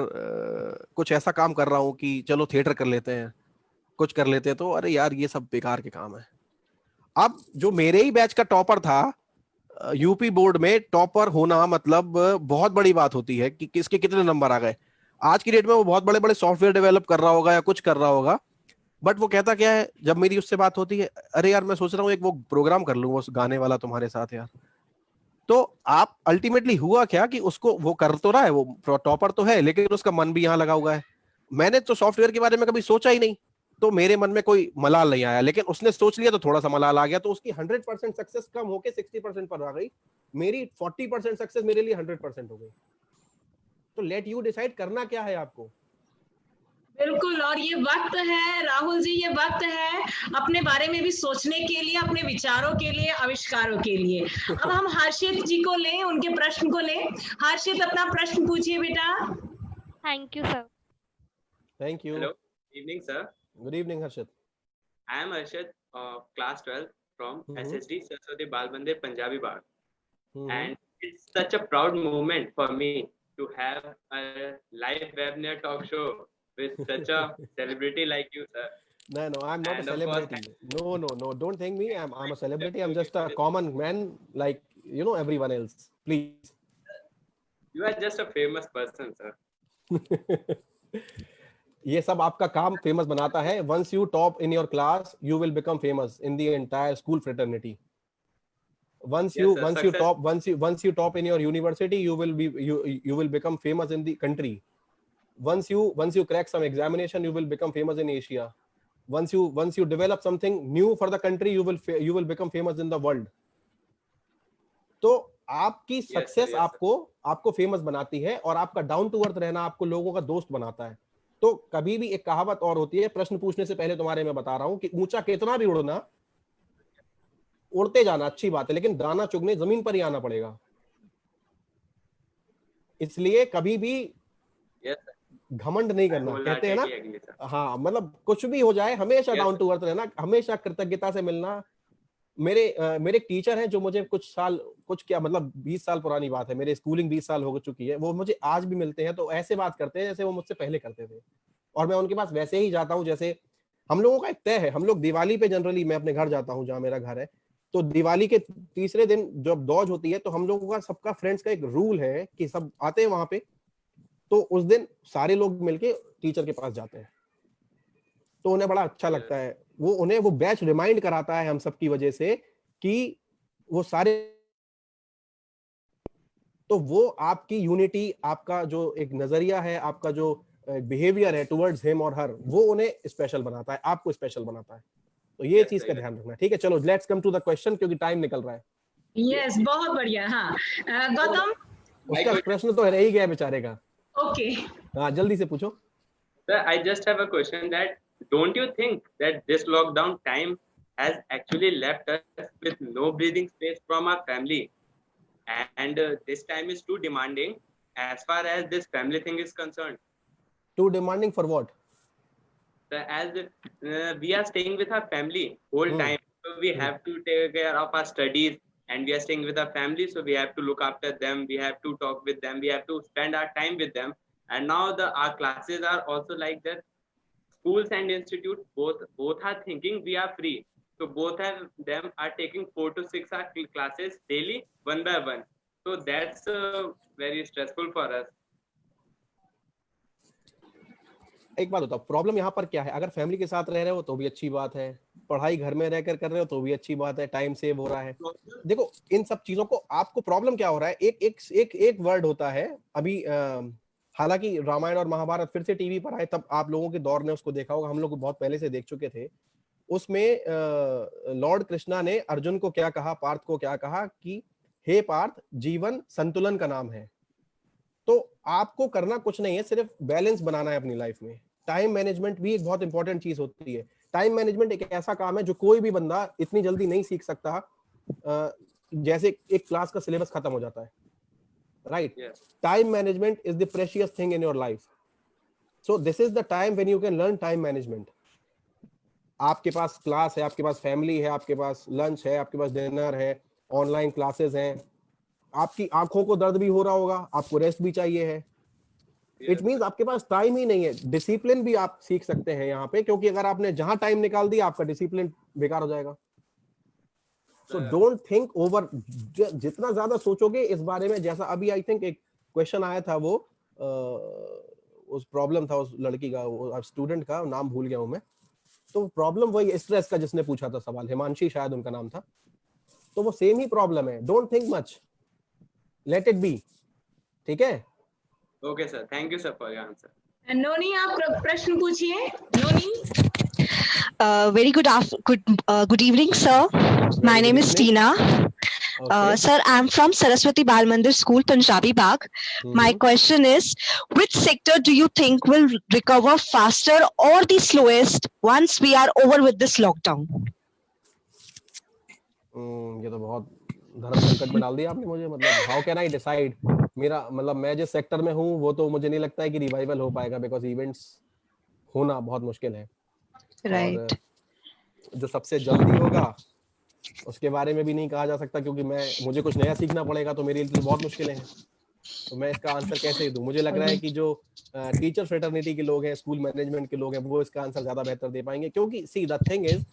कुछ ऐसा काम कर रहा हूं कि चलो थिएटर कर लेते हैं, कुछ कर लेते हैं, तो अरे यार ये सब बेकार के काम है। अब जो मेरे ही बैच का टॉपर था, यूपी बोर्ड में टॉपर होना मतलब बहुत बड़ी बात होती है कि किसके कितने नंबर आ गए। आज की डेट में वो बहुत बड़े बड़े सॉफ्टवेयर डेवलप कर रहा होगा या कुछ कर रहा होगा, बट वो कहता क्या है जब मेरी उससे बात होती है, अरे यार मैं सोच रहा हूँ एक वो प्रोग्राम कर लूंगा उस गाने वाला तुम्हारे साथ यार। तो आप अल्टीमेटली हुआ क्या कि उसको वो कर तो रहा है, वो टॉपर तो है, लेकिन उसका मन भी यहाँ लगा हुआ है। मैंने तो सॉफ्टवेयर के बारे में कभी सोचा ही नहीं, तो मेरे मन में कोई मलाल नहीं आया, लेकिन उसने सोच लिया तो थोड़ा सा मलाल आ गया, तो उसकी 100% सक्सेस कम होके 60% पर आ गई, मेरी 40% सक्सेस मेरे लिए 100% हो गई। तो लेट यू डिसाइड करना क्या है आपको। बिल्कुल, और ये वक्त है राहुल जी, ये वक्त है अपने बारे में भी सोचने के लिए, अपने विचारों के लिए, आविष्कारों के लिए। अब हम हर्षित जी को लें, उनके प्रश्न को लें। हर्षित अपना प्रश्न पूछिए बेटा। Thank you, sir. Thank you. Hello, evening, sir. Good evening Harshit. I am Arshad, class 12 from Mhm. SSD Saraswati Bal Mandir, Punjabi Bagh. Mhm. And it's such a proud moment for me to have a live webinar talk show with such a celebrity like you, sir. No, I'm not And a of course, celebrity. No, don't think me. I'm a celebrity. I'm just a common man like everyone else. Please. you are just a famous person, sir. ये सब आपका काम फेमस बनाता है। Once you top in your class, you will become famous in the entire school fraternity. Once Yes, you sir. once you Success. top once you top in your university, you will become famous in the country. Once you crack some examination, you will become famous in Asia. Once you develop something new for the country, you will become famous in the world. तो आपकी सक्सेस yes, आपको फेमस बनाती है, और आपका डाउन टू अर्थ रहना आपको लोगों का दोस्त बनाता है। तो कभी भी एक कहावत और होती है, प्रश्न पूछने से पहले तुम्हारे मैं बता रहा हूं कि ऊंचा कितना भी उड़ना, उड़ते जाना अच्छी बात है, लेकिन दाना चुगने जमीन पर ही आना पड़ेगा। इसलिए कभी भी Yes, sir. घमंड नहीं करना, कहते हैं ना। wholeheartedly agree, sir. हाँ, मतलब कुछ भी हो जाए हमेशा Yes, down sir. To earth रहना, हमेशा कृतज्ञता से मिलना। मेरे एक टीचर हैं जो मुझे कुछ क्या मतलब 20 साल पुरानी बात है, मेरे स्कूलिंग 20 साल हो चुकी है, वो मुझे आज भी मिलते हैं तो ऐसे बात करते हैं जैसे वो मुझसे पहले करते थे, और मैं उनके पास वैसे ही जाता हूँ जैसे हम लोगों का एक तय है। हम लोग दिवाली पे जनरली, मैं अपने घर जाता हूँ जहाँ मेरा घर है, तो दिवाली के तीसरे दिन जब दौज होती है तो हम लोगों का सबका फ्रेंड्स का एक रूल है कि सब आते हैं वहां पे, तो उस दिन सारे लोग मिलके टीचर के पास जाते हैं, तो उन्हें बड़ा अच्छा लगता है। उन्हें वो बैच रिमाइंड कराता है हम सबकी वजह से कि वो सारे, तो वो आपकी यूनिटी, आपका जो एक नजरिया है, आपका जो बिहेवियर है टुवर्ड्स हिम और हर, वो उन्हें स्पेशल बनाता है, आपको स्पेशल बनाता है। तो ये चीज का ध्यान रखना। ठीक है, चलो let's come to the question, क्योंकि टाइम निकल रहा है। यस, बहुत बढ़िया। हाँ, गौतम। उसका प्रश्न तो रह ही गया बेचारे का। ओके, हाँ, जल्दी से पूछो। Sir, I just have a question that don't you think that this lockdown time has actually left us with no breathing space from our family, and this time is too demanding as far as this family thing is concerned. Too demanding for what? So as we are staying with our family whole time, so we have to take care of our studies, and we are staying with our family, so we have to look after them, we have to talk with them, we have to spend our time with them. And now our classes are also like that. Schools and institutes both are thinking we are free, so both of them are taking 4 to 6 hour classes daily, one by one. So that's very stressful for us. एक बात बताओ, प्रॉब्लम यहाँ पर क्या है? अगर फैमिली के साथ रह रहे हो तो भी अच्छी बात है, पढ़ाई घर में रहकर कर रहे हो तो भी अच्छी बात है, टाइम सेव हो रहा है। देखो इन सब चीजों को, आपको प्रॉब्लम क्या हो रहा है? एक वर्ड होता है अभी, हालांकि रामायण और महाभारत फिर से टीवी पर आए, तब आप लोगों के दौर ने उसको देखा होगा, हम लोग बहुत पहले से देख चुके थे। उसमें लॉर्ड कृष्णा ने अर्जुन को क्या कहा, पार्थ को क्या कहा कि हे पार्थ, जीवन संतुलन का नाम है। तो आपको करना कुछ नहीं है, सिर्फ बैलेंस बनाना है अपनी लाइफ में। टाइम मैनेजमेंट भी एक बहुत इंपॉर्टेंट चीज होती है। टाइम मैनेजमेंट एक ऐसा काम है जो कोई भी बंदा इतनी जल्दी नहीं सीख सकता, जैसे एक क्लास का सिलेबस खत्म हो जाता है, right? Time management is the precious thing in your life, so this is the time when you can learn time management. आपके पास क्लास है, आपके पास फैमिली है, आपके पास लंच है, आपके पास डिनर है, ऑनलाइन क्लासेस हैं, आपकी आंखों को दर्द भी हो रहा होगा, आपको रेस्ट भी चाहिए है। इट मींस आपके पास टाइम ही नहीं है। डिसिप्लिन भी आप सीख सकते हैं यहाँ पे, क्योंकि अगर आपने जहां टाइम निकाल दिया आपका डिसिप्लिन बेकार हो जाएगा। सो डोंट थिंक ओवर, जितना ज्यादा सोचोगे इस बारे में, जैसा अभी आई थिंक एक क्वेश्चन आया था, वो उस प्रॉब्लम था उस लड़की का, वो स्टूडेंट का नाम भूल गया हूं मैं, तो प्रॉब्लम वही स्ट्रेस का जिसने पूछा था सवाल, हिमांशी शायद उनका नाम था, तो वो सेम ही प्रॉब्लम है। Don't think much, let it be, ठीक है? Okay, sir. Thank you, sir, for your answer. नोनी, आप प्रश्न पूछिए। नोनी। Very good evening, sir. My Very name good is evening. Tina. Okay. Sir, I'm from Saraswati Bal Mandir School, Punjabi Bagh. My question is, which sector do you think will recover faster or the slowest once we are over with this lockdown? ये तो बहुत धर्म संकट में डाल दिया आपने मुझे। मतलब हाउ कैन आई डिसाइड? मेरा मतलब मैं जिस सेक्टर में हूँ वो तो मुझे नहीं लगता है कि रिवाइवल हो पाएगा, बिकॉज इवेंट्स होना बहुत मुश्किल है। Right. और जो सबसे जल्दी होगा उसके बारे में भी नहीं कहा जा सकता, क्योंकि मुझे कुछ नया सीखना पड़ेगा, तो मेरे लिए बहुत मुश्किलें हैं। तो मैं इसका आंसर कैसे दूं? मुझे लग रहा है कि जो टीचर फ्रेटर्निटी के लोग हैं, स्कूल मैनेजमेंट के लोग हैं, वो इसका आंसर ज्यादा बेहतर दे पाएंगे, क्योंकि see the thing is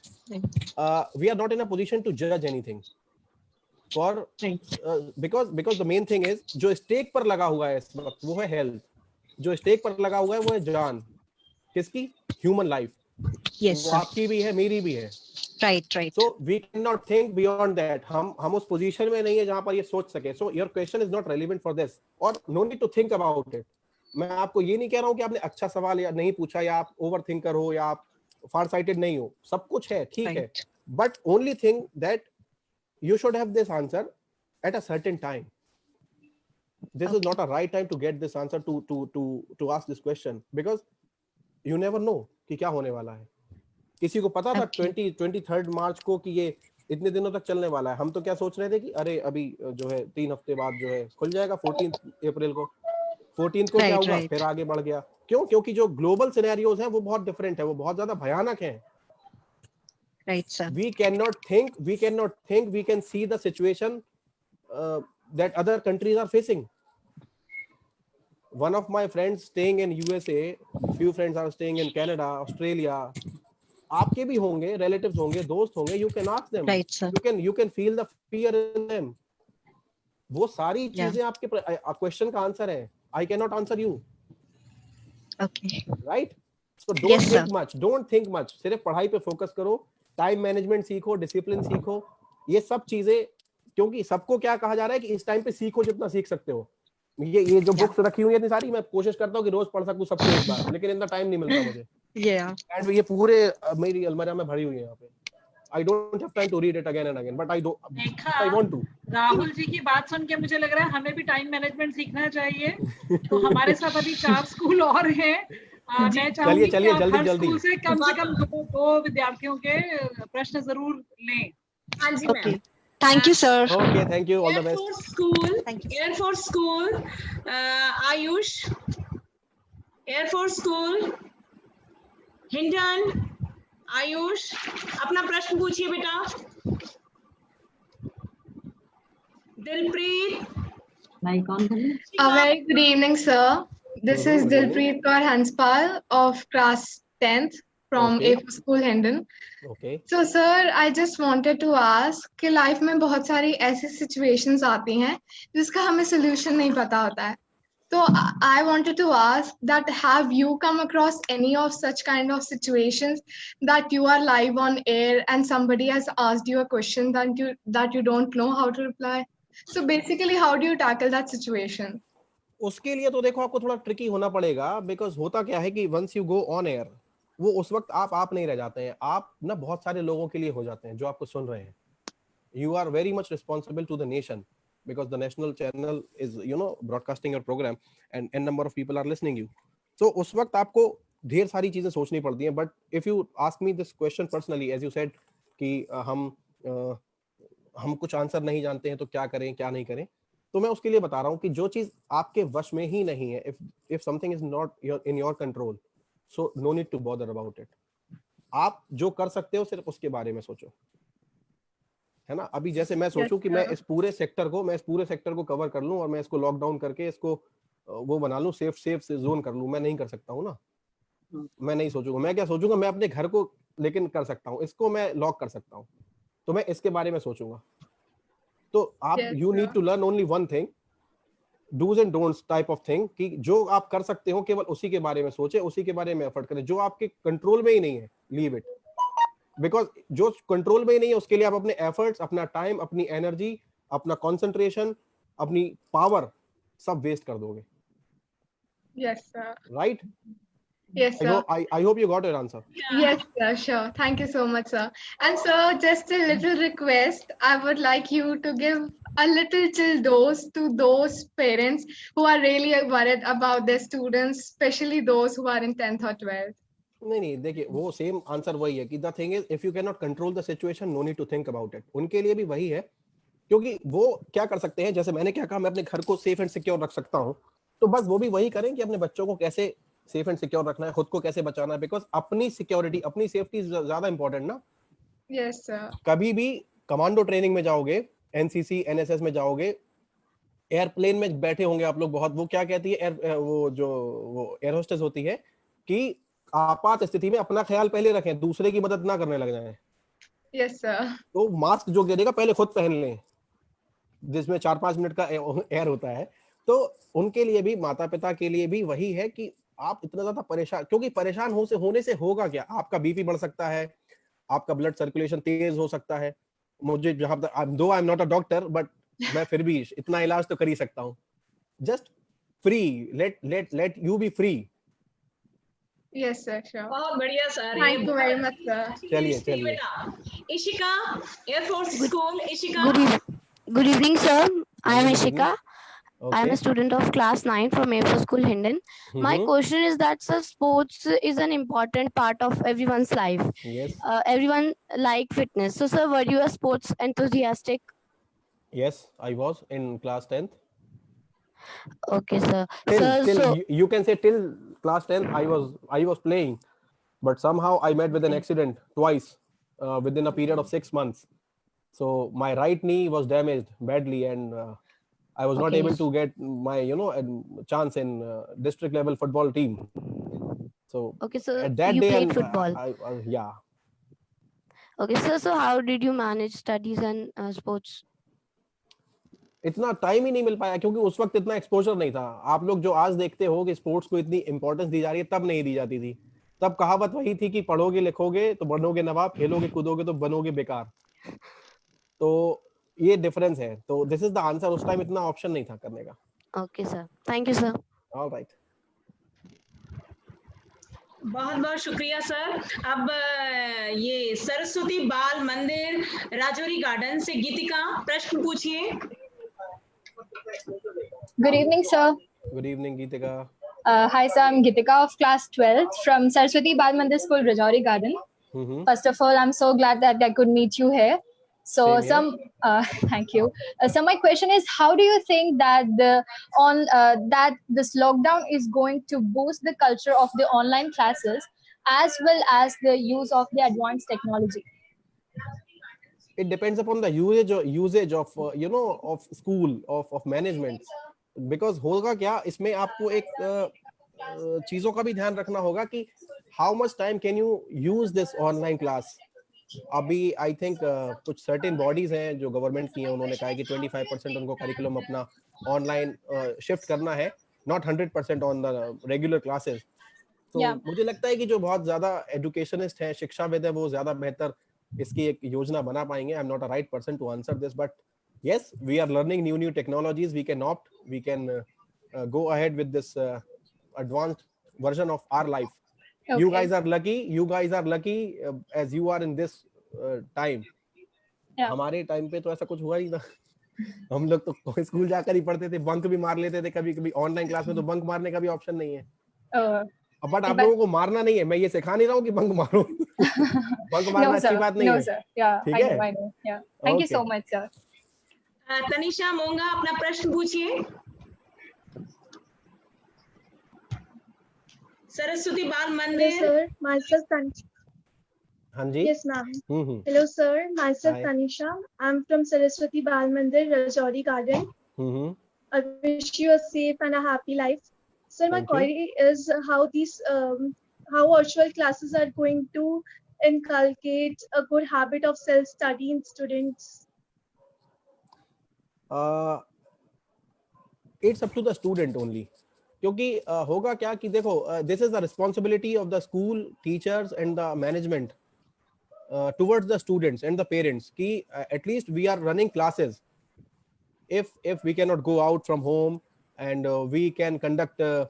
we are not in a position to जज anything for, because the main thing is जो स्टेक पर लगा हुआ है इस वक्त वो है हेल्थ। जो स्टेक पर लगा हुआ है वो है जान। किसकी? Human life. Yes, वो sir. आपकी भी है, मेरी भी है। Right, right. So we cannot think beyond that. हम उस पोजीशन में नहीं है जहां पर ये सोच सके। So your question is not relevant for this, or no need to think about it. मैं आपको ये नहीं कह रहा हूँ कि आपने अच्छा सवाल या नहीं पूछा, या आप ओवर थिंकर हो, या आप फार साइटेड नहीं हो। सब कुछ है, ठीक है, but only thing that you should have this answer at a certain time. This is not a right time to get this answer, to ask this question, because you never know कि क्या होने वाला है। किसी को पता था 23 मार्च को कि ये इतने दिनों तक चलने वाला है? हम तो क्या सोच रहे थे कि अरे अभी जो है 3 हफ्ते बाद जो है खुल जाएगा, 14 अप्रैल को। 14 को क्या हुआ? फिर आगे बढ़ गया। क्यों? क्योंकि जो ग्लोबल सिनेरियोज हैं वो बहुत डिफरेंट है, वो बहुत ज्यादा भयानक हैं। Right, sir. We cannot think, we can see the situation that other countries are facing. One of my friends staying in USA, few friends are staying in Canada, Australia. आपके भी होंगे, relatives होंगे, दोस्त होंगे, you can ask them. Right, sir. You can feel the fear in them. वो सारी चीजें आपके क्वेश्चन का आंसर है। I cannot answer you. Okay. Right? So don't think much. सिर्फ पढ़ाई पे फोकस करो, टाइम मैनेजमेंट सीखो, डिसिप्लिन सीखो, ये सब चीजें, क्योंकि सबको क्या कहा जा रहा है कि इस टाइम पे सीखो जितना सीख सकते हो। ये जो बुक्स रखी हुई है इतनी सारी, मैं कोशिश करता हूँ कि रोज पढ़ सकूं सबको एक बार, लेकिन इतना टाइम नहीं मिलता मुझे। एंड ये पूरे मेरी अलमारी में भरी हुई है यहाँ पे। I don't have time to read it again and again, but I want to. Rahul ji की बात सुन के मुझे लग रहा है हमें भी टाइम मैनेजमेंट सीखना चाहिए। तो हमारे साथ अभी 4 स्कूल और हैं। मैं चाहूंगी कि आप हर स्कूल से कम 2 विद्यार्थियों के प्रश्न जरूर लें। हाँ जी ma'am. Thank you, sir. Okay, thank you. All the best. Air Force School, Ayush. Air Force School, Hinton. Ayush, अपना प्रश्न पूछिए बेटा। Dilpreet. Very good evening, sir. This is Dilpreet Kaur Hanspal of class 10th from A4 School, Hendon. Okay. So, sir, I just wanted to ask कि लाइफ में बहुत सारी ऐसी situations आती हैं जिसका हमें solution नहीं पता होता है। So I wanted to ask that have you come across any of such kind of situations that you are live on air and somebody has asked you a question that you don't know how to reply? So basically, how do you tackle that situation? उसके लिए तो देखो आपको थोड़ा ट्रिकी होना पड़ेगा, बिकॉज होता क्या है कि once you go on air, वो उस वक्त आप नहीं रह जाते हैं, आप ना बहुत सारे लोगों के लिए हो जाते हैं जो आपको सुन रहे हैं। You are very much responsible to the nation, because the national channel is broadcasting your program and n number of people are listening you. So उस वक्त आपको ढेर सारी चीजें सोचनी पड़ती हैं। but if you ask me this question personally, as you said कि हम कुछ आंसर नहीं जानते हैं तो क्या करें क्या नहीं करें, तो मैं उसके लिए बता रहा हूँ कि जो चीज आपके वश में ही नहीं है, if something is not in your control, so no need to bother about it. आप जो कर सकते हो सिर्फ उसके बारे में सोचो। है ना। अभी जैसे मैं सोचूं कि मैं इस पूरे सेक्टर को कवर कर लूं और मैं इसको लॉकडाउन करके इसको वो बना लूं, सेफ जोन कर लूं, मैं नहीं कर सकता हूं ना। मैं नहीं सोचूंगा, मैं क्या सोचूंगा, मैं अपने घर को लेकिन कर सकता हूं, इसको मैं लॉक कर सकता हूं, तो मैं इसके बारे में सोचूंगा। तो आप you need to learn only one thing, do's and don'ts type of thing, कि जो आप कर सकते हो केवल उसी के बारे में सोचें, उसी के बारे में एफर्ट करें। जो आपके कंट्रोल में ही नहीं है, लीव इट, बिकॉज जो कंट्रोल में ही नहीं है उसके लिए आप अपने एफर्ट्स, अपना टाइम, अपनी एनर्जी, अपना कंसंट्रेशन, अपनी पावर सब वेस्ट कर दोगे। Yes, sir. Right? Yes, sir. I hope you got your answer. Yes, sir. Sure. Thank you so much, sir. And sir, just a little request. I would like you to give a little chill dose to those parents who are really worried about their students, especially those who are in 10th or 12th. नहीं, देखिए वो सेम आंसर वही है कि the thing is, if you can not control the situation, no need to think about it. उनके लिए भी वही है, क्योंकि वो क्या कर सकते हैं, जैसे मैंने क्या कहा, मैं अपने घर को सेफ एंड सिक्योर रख सकता हूँ, तो बस वो भी वही करें कि अपने बच्चों को कैसे सेफ एंड सिक्योर रखना है, खुद को कैसे बचाना है, बिकॉज अपनी सिक्योरिटी, अपनी सेफ्टी ज्यादा इंपॉर्टेंट ना। Yes, sir. कभी भी कमांडो ट्रेनिंग में जाओगे, एनसीसी एनएसएस में जाओगे, एयरप्लेन में बैठे होंगे आप लोग बहुत, वो क्या कहती है वो एयर होस्टेस होती है कि आपात स्थिति में अपना ख्याल पहले रखें, दूसरे की मदद ना करने लग जाएं। Yes, sir. तो मास्क जो गिरेगा पहले खुद पहन लें, जिसमें 4-5 मिनट का एयर होता है। तो उनके लिए भी, माता पिता के लिए भी वही है कि आप इतना ज्यादा परेशान, क्योंकि परेशान होने से होगा क्या, आपका बीपी बढ़ सकता है, आपका ब्लड सर्कुलेशन तेज हो सकता है। मुझे जहां तक, दो आई am not a doctor, but मैं फिर भी इतना इलाज तो कर ही सकता हूँ। Just free, let you B free. Yes, sir. Sure. बहुत बढ़िया sir. Thank you very much, sir. चलिए। Ishika, air force school. Ishika, Good evening, sir. I am Good Ishika. I am a student of class 9 from Air Force School, Hindon. My question is that, sir, sports is an important part of everyone's life. Yes. Everyone like fitness. So, sir, were you a sports enthusiastic? Yes, I was in class 10th. Okay, sir. Till you can say till class 10th I was playing, but somehow I met with an accident twice within a period of 6 months. So my right knee was damaged badly, and I was not able to get my chance in district level football team. So okay, so at that you day played football. Yeah. Okay, sir. So how did you manage studies and sports? इतना टाइम ही नहीं मिल पाया, क्योंकि उस वक्त इतना एक्सपोजर नहीं था। आप लोग जो आज देखते हो कि स्पोर्ट्स को इतनी इंपॉर्टेंस दी जा रही है, तब नहीं दी जाती थी। तब कहावत वही थी कि पढ़ोगे लिखोगे तो बनोगे नवाब, खेलोगे कूदोगे तो बनोगे बेकार। तो ये डिफरेंस है। तो दिस इज द आंसर। उस टाइम इतना ऑप्शन नहीं था करने का। Okay sir, thank you sir. Alright, बहुत बहुत शुक्रिया सर। अब ये सरस्वती बाल मंदिर राजौरी गार्डन से गीतिका, प्रश्न पूछिए। Good evening, sir. Good evening, Geetika. Hi, sir. I'm Geetika of class 12th from Saraswati Bal Mandir School, Rajouri Garden. First of all, I'm so glad that I could meet you here. So, thank you. So, my question is, how do you think that that this lockdown is going to boost the culture of the online classes as well as the use of the advanced technology? It depends upon the usage of of school, of management. Because होगा क्या, इसमें आपको एक चीजों का भी ध्यान रखना होगा कि how much time can you use this online class. अभी आई थिंक कुछ सर्टेन बॉडीज हैं जो गवर्नमेंट की हैं, उन्होंने कहा है कि 25% उनको करिकुलम अपना ऑनलाइन शिफ्ट करना है, not 100% on the regular classes. तो मुझे लगता है कि जो बहुत ज्यादा एजुकेशनिस्ट हैं, शिक्षाविद हैं, वो ज्यादा बेहतर इसकी एक योजना बना पाएंगे। I am not a right person to answer this, but yes, we are learning new technologies. We can go ahead with this advanced version of our life. Okay. You guys are lucky as you are in this time. हमारे टाइम पे तो ऐसा कुछ हुआ ही ना। हम लोग तो स्कूल जाकर ही पढ़ते थे, बंक भी मार लेते थे कभी-कभी। ऑनलाइन क्लास में तो बंक मारने का भी ऑप्शन नहीं है। बट आप लोगों को मारना नहीं है, मैं ये सिखा नहीं रहा हूँ कि बंक मारो। बंक मारना अच्छी बात नहीं है। ठीक है? Thank you so much, sir. Tanisha मोंगा, अपना प्रश्न पूछिए। सरस्वती बाल मंदिर। Yes, sir. Myself, हाँ जी. Yes, ma'am. Hello, sir. Myself Tanisha. I'm from Saraswati Bal Mandir, Rajouri Garden. I wish you a safe and a happy life. Sir, my query is how virtual classes are going to inculcate a good habit of self-study in students. It's up to the student only. क्योंकि होगा क्या कि देखो, this is the responsibility of the school, teachers and the management towards the students and the parents कि at least we are running classes. If we cannot go out from home and we can conduct a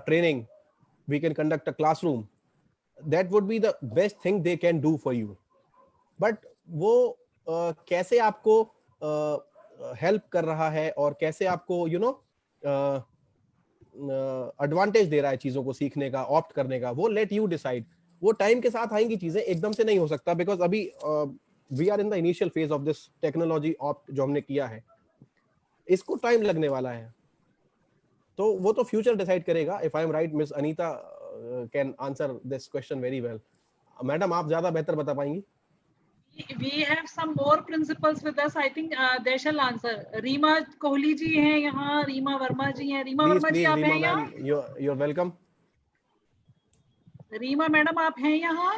training, we can conduct a classroom, that would be the best thing they can do for you. But वो कैसे आपको help कर रहा है और कैसे आपको एडवांटेज दे रहा है चीजों को सीखने का, ऑप्ट करने का, वो लेट यू डिसाइड. वो टाइम के साथ आएंगी चीजें, एकदम से नहीं हो सकता, बिकॉज अभी we are in the initial phase of this technology opt जो हमने किया है, इसको टाइम लगने वाला है. तो वो तो फ्यूचर डिसाइड करेगा. If I am right, miss Anita can answer this question very well. Madam, आप ज्यादा बेहतर बता पाएंगी. We have some more principals with us. I think they shall answer. Reema Kohli ji हैं यहाँ, रीमा वर्मा जी हैं. रीमा वर्मा जी, आप हैं यहाँ? You're welcome. रीमा मैडम, आप हैं यहाँ?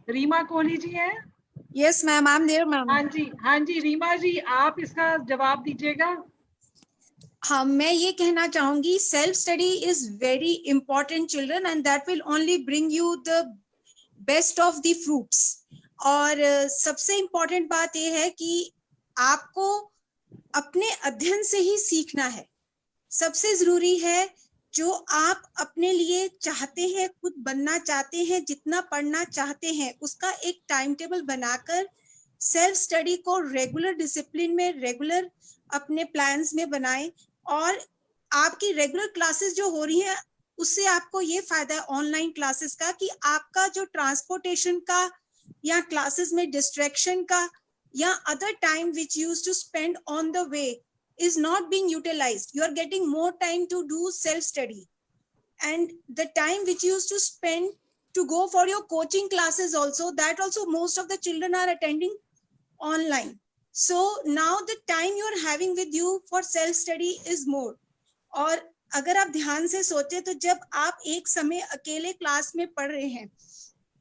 रीमा कोहली जी हैं? Yes, ma'am. I'm there, ma'am. हाँ जी रीमा जी, आप इसका जवाब दीजिएगा. हाँ, मैं ये कहना चाहूंगी, self study is very important children, and that will only bring you the best of the fruits. और सबसे इम्पोर्टेंट बात यह है कि आपको अपने अध्ययन से ही सीखना है. सबसे जरूरी है जो आप अपने लिए चाहते हैं, खुद बनना चाहते हैं, जितना पढ़ना चाहते हैं, उसका एक टाइम टेबल बनाकर सेल्फ स्टडी को रेगुलर डिसिप्लिन में, रेगुलर अपने प्लान्स में बनाएं. और आपकी रेगुलर क्लासेस जो हो रही हैं, उससे आपको ये फायदा है ऑनलाइन क्लासेस का कि आपका जो ट्रांसपोर्टेशन का या क्लासेस में डिस्ट्रैक्शन का या other time which used to spend on the way is not being utilized. You are getting more time to do self study, and the time which you used to spend to go for your coaching classes also, that also most of the children are attending online. So now the time you are having with you for self study is more. और अगर आप ध्यान से सोचे तो जब आप एक समय अकेले क्लास में पढ़ रहे हैं,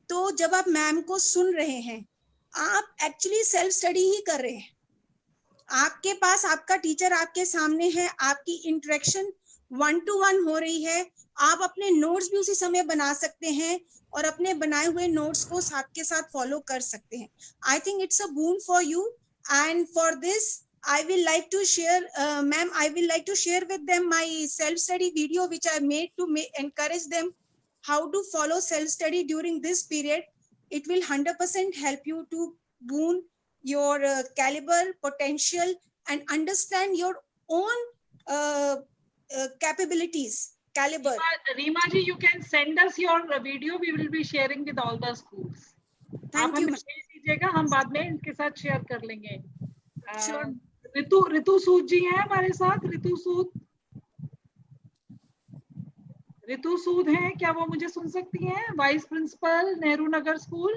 तो जब आप मैम को सुन रहे हैं, आप एक्चुअली सेल्फ स्टडी ही कर रहे हैं. आपके पास आपका टीचर आपके सामने है, आपकी इंटरेक्शन 1-to-1 हो रही है. आप अपने नोट्स भी उसी समय बना सकते हैं और अपने बनाए हुए नोट्स को साथ के साथ फॉलो कर सकते हैं. I think it's a boon for you, and for this I will like to share, ma'am, I will like to share with them my self-study video which I made to encourage them how to follow self-study during this period. It will 100% help you to boon your caliber, potential, and understand your own capabilities, caliber. Reema ji, you can send us your video. We will be sharing with all the schools. Thank you. भेज दीजिएगा, हम बाद में इनके साथ शेयर कर लेंगे. Sure. रितु सूद जी हैं हमारे साथ. रितु सूद हैं क्या? वो मुझे सुन सकती हैं? Vice principal, Nehru Nagar school.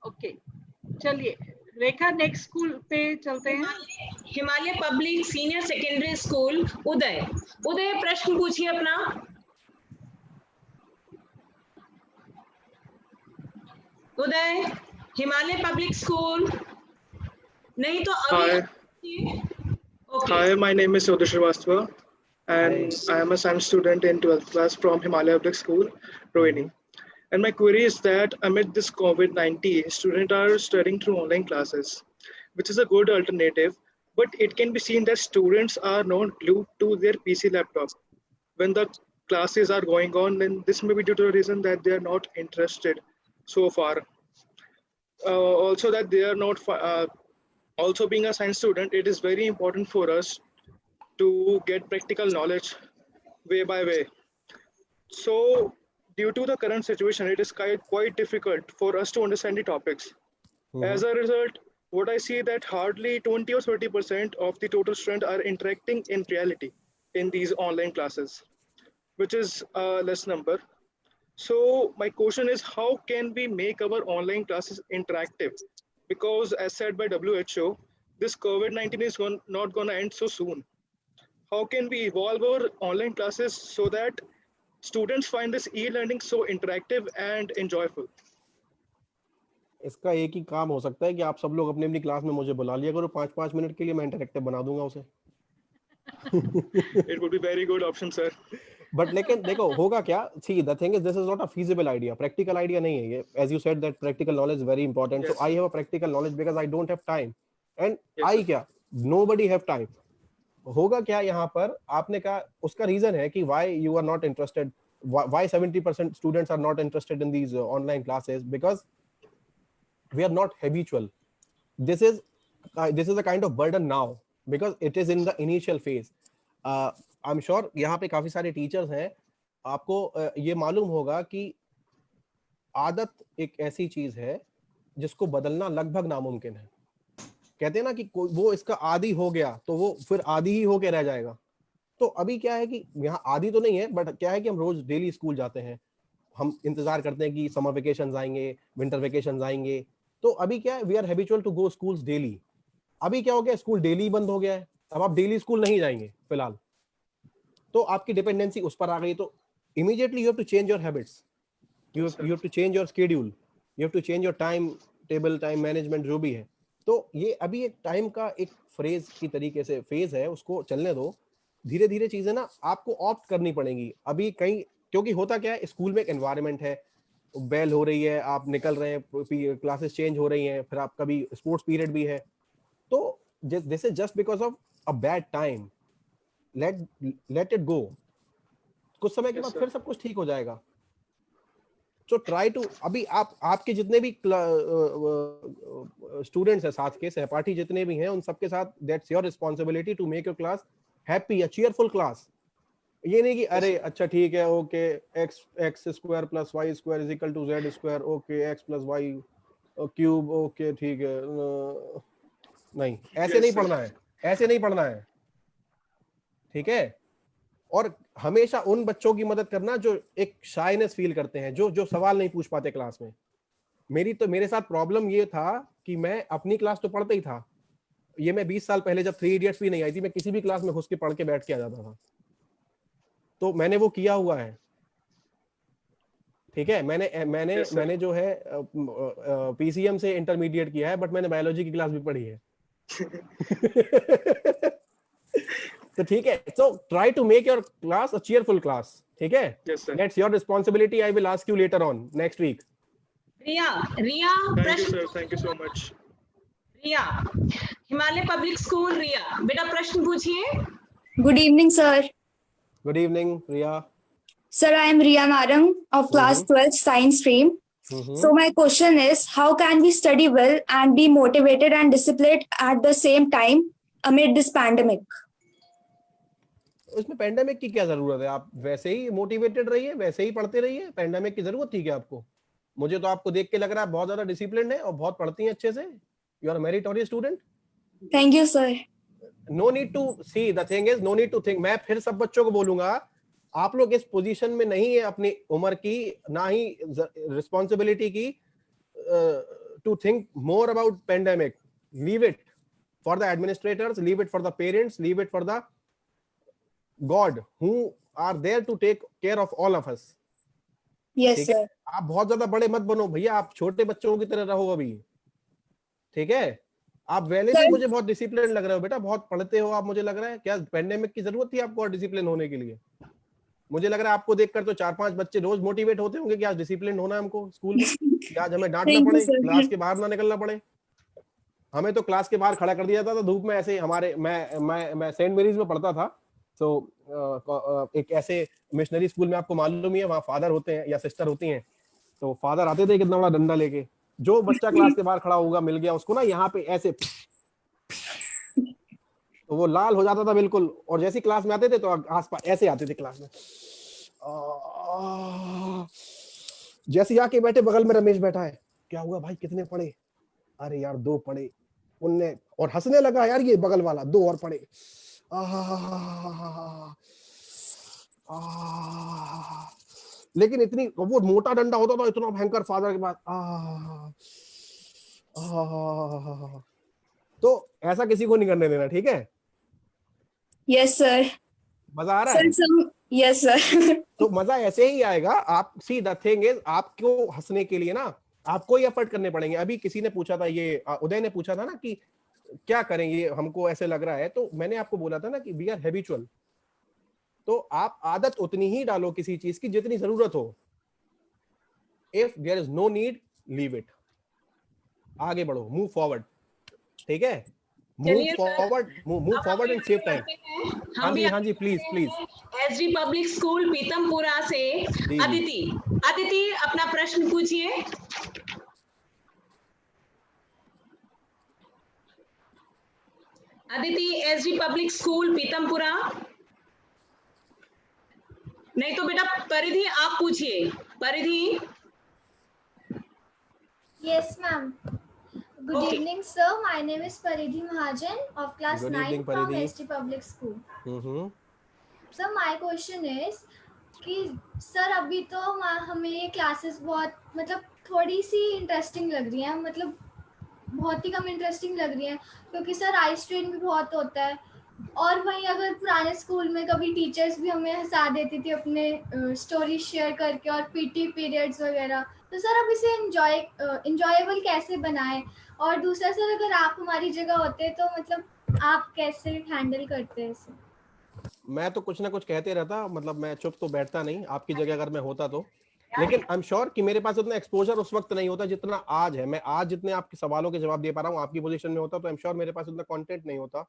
Okay, चलिए रेखा, नेक्स्ट स्कूल पे चलते हैं. Himalaya public senior secondary school, Uday. प्रश्न पूछिए अपना. Uday, Himalaya public school. नहीं तो अभी. Hi, my name is Sudhir Srivastava, and I am a science student in 12th class from Himalaya Public School, Rohini. And my query is that amid this COVID-19, students are studying through online classes, which is a good alternative, but it can be seen that students are not glued to their PC laptop when the classes are going on, and this may be due to the reason that they are not interested so far. Also that they are not also being a science student, it is very important for us to get practical knowledge way by way. So due to the current situation, it is quite difficult for us to understand the topics. As a result, what I see that hardly 20 or 30% of the total students are interacting in reality in these online classes, which is a less number. So my question is, how can we make our online classes interactive? Because as said by WHO, this COVID-19 is not going to end so soon. How can we evolve our online classes so that students find this e-learning so interactive and enjoyable? इसका एक ही काम हो सकता है कि आप सब लोग अपनी अपनी क्लास में मुझे बुला लिया करो 5-5 मिनट के लिए, मैं इंटरेक्टिव बना दूंगा उसे। It would be very good option, sir. But लेकिन देखो होगा क्या, see the thing is this is not a feasible idea, practical idea नहीं है ये, as you said that practical knowledge is very important. Yes. So I have a practical knowledge because I don't have time and yes, I क्या nobody have time. होगा क्या यहाँ पर, आपने कहा उसका रीजन है कि why you are not interested, why 70% students are not interested in these online classes, because we are not habitual. This is a kind of burden now because it is in the initial phase. I'm sure यहाँ पे काफी सारे टीचर्स हैं, आपको ये मालूम होगा कि आदत एक ऐसी चीज है जिसको बदलना लगभग नामुमकिन है। कहते हैं ना कि वो इसका आदी हो गया तो वो फिर आदी ही होके रह जाएगा। तो अभी क्या है कि यहाँ आदी तो नहीं है, बट क्या है कि हम रोज डेली स्कूल जाते हैं, हम इंतजार करते हैं कि समर वेकेशन आएंगे, विंटर वेकेशन आएंगे। तो अभी क्या है, we are habitual to go schools daily. अभी क्या हो गया, स्कूल डेली बंद हो गया है, अब आप डेली स्कूल नहीं जाएंगे फिलहाल, तो आपकी डिपेंडेंसी उस पर आ गई। तो immediately you have to change your habits, you have to change your schedule, you have to change your time table, time management जो भी है। तो ये अभी एक टाइम का एक फ्रेज की तरीके से फेज है, उसको चलने दो। धीरे धीरे चीजें ना आपको ऑप्ट करनी पड़ेंगी अभी कहीं, क्योंकि होता क्या है, स्कूल में एक एनवायरनमेंट है, बेल हो रही है, आप निकल रहे हैं, क्लासेस चेंज हो रही हैं, फिर आप कभी स्पोर्ट्स पीरियड भी है। तो this is just because of a bad time, let it go। कुछ समय के बाद फिर सब कुछ ठीक हो जाएगा। So try to, अभी आपके जितने भी स्टूडेंट्स हैं, साथ के सहपाठी जितने भी हैं, उन सबके साथ that's your responsibility to make your class happy, a cheerful class। ये नहीं कि अरे अच्छा ठीक है, okay x square plus y square is equal to z square, okay x plus y cube, okay ठीक है। नहीं, ऐसे नहीं पढ़ना है, ऐसे नहीं पढ़ना है, ठीक है। और हमेशा उन बच्चों की मदद करना जो एक शाइनेस फील करते हैं, जो सवाल नहीं पूछ पाते क्लास में। मेरे साथ प्रॉब्लम ये था कि मैं अपनी क्लास तो पढ़ता ही था, ये मैं 20 साल पहले जब 3 इडियट्स भी नहीं आई थी, मैं किसी भी क्लास में घुस के पढ़ के बैठ के आ जाता था। तो मैंने वो किया हुआ है, ठीक है। मैंने जो है पीसीएम से इंटरमीडिएट किया है, बट मैंने बायोलॉजी की क्लास भी पढ़ी है। तो ठीक है, so try to make your class a cheerful class, ठीक है। Yes, sir. That's your responsibility. I will ask you later on next week. Riya Thank you so much. Riya, Himalaya public school, Riya बेटा प्रश्न पूछिए। Good evening, sir. Good evening, Riya. Sir, I am Riya Narang of class 12 science stream. So my question is, how can we study well and be motivated and disciplined at the same time amid this pandemic? उसमें पेंडेमिक की क्या जरूरत है, आप वैसे ही मोटिवेटेड रहिए, वैसे ही पढ़ते रहिए। पेंडेमिक की जरूरत थी क्या आपको? मुझे तो आपको देख के लग रहा है बहुत ज्यादा डिसिप्लिन्ड है और बहुत पढ़ती हैं अच्छे से। You are meritorious student. Thank you, sir. No need to see, the thing is no need to think. मैं फिर सब बच्चों को बोलूंगा, आप लोग इस पोजीशन में नहीं है अपनी उम्र की, ना ही रिस्पॉन्सिबिलिटी की, to think more about pandemic. Leave it for the administrators, leave it for the parents, leave it for the God who are there to take care of all of us। Yes, sir. आप बहुत ज्यादा बड़े मत बनो भैया, आप छोटे बच्चों की तरह रहो अभी, ठीक है। आप वैसे भी मुझे बहुत डिसिप्लिन लग रहे हो बेटा, बहुत पढ़ते हो आप, मुझे लग रहा है। क्या पेंडेमिक की जरूरत थी आपको और डिसिप्लिन होने के लिए? मुझे लग रहा है आपको देखकर तो 4-5 बच्चे रोज मोटिवेट होते होंगे कि आज डिसिप्लिन होना है हमको स्कूल में, कि आज हमें डांटना पड़े, क्लास के बाहर ना निकलना पड़े। हमें तो क्लास के बाहर खड़ा कर दिया जाता था धूप में ऐसे। हमारे मैं सेंट मेरीज में पढ़ता था, तो एक ऐसे मिशनरी स्कूल में, आपको मालूम ही है, वहाँ फादर होते हैं या सिस्टर होती हैं, तो फादर आते थे कितना बड़ा डंडा लेके। जो बच्चा क्लास के बाहर खड़ा होगा, मिल गया उसको ना यहाँ पे ऐसे, तो वो लाल हो जाता था बिल्कुल। और जैसे क्लास में आते थे तो आसपास ऐसे आते थे क्लास में, जैसे आके बैठे, बगल में रमेश बैठा है, क्या हुआ भाई कितने पढ़े? अरे यार 2 पढ़े। उनने और हंसने लगा, यार ये बगल वाला 2 और पढ़े। लेकिन इतनी वो मोटा डंडा होता था, इतना भयंकर फादर के पास। तो ऐसा किसी को नहीं करने देना, ठीक है? Yes sir. मजा आ रहा है? Yes sir. तो मजा ऐसे ही आएगा। आप सी द थिंग इज, आपको हंसने के लिए ना आपको ही एफर्ट करने पड़ेंगे। अभी किसी ने पूछा था, ये उदय ने पूछा था ना कि क्या करेंगे, हमको ऐसे लग रहा है। तो मैंने आपको बोला था ना कि वी आर हैबिचुअल। तो आप आदत उतनी ही डालो किसी चीज की जितनी जरूरत हो। If there is no need, leave it, आगे बढ़ो, मूव फॉरवर्ड, ठीक है? Move forward and save time. हाँ जी please SD public school Pitampura से अदिति अपना प्रश्न पूछिए। Aditi, SD public school Pitampura. नहीं तो बेटा परिधि आप पूछिए। परिधि। Yes, ma'am. Good evening, sir. My name is Paridhi Mahajan of class 9 from ST Public School. Sir, my question is कि सर अभी तो हमें ये क्लासेस बहुत मतलब थोड़ी सी इंटरेस्टिंग लग रही हैं, मतलब बहुत ही कम इंटरेस्टिंग लग रही हैं, क्योंकि सर आई स्ट्रेन भी बहुत होता है। और वहीं अगर पुराने स्कूल में कभी टीचर्स भी हमें हंसा देती थी अपने स्टोरी शेयर करके और पीटी पीरियड्स वगैरह, तो सर अब इसे इंजॉयबल कैसे बनाएं? और दूसरा सर, अगर आप हमारी जगह होते तो मतलब आप कैसे हैंडल करते इसे? मैं तो कुछ ना कुछ कहते रहता, मतलब मैं चुप तो बैठता नहीं आपकी जगह अगर मैं होता तो। लेकिन आई एम श्योर कि मेरे पास उतना एक्सपोजर उस वक्त नहीं होता जितना आज है। मैं आज जितने आपके सवालों के जवाब दे पा रहा हूँ, आपकी पोजीशन में होता तो आई एम श्योर मेरे पास उतना कंटेंट नहीं होता,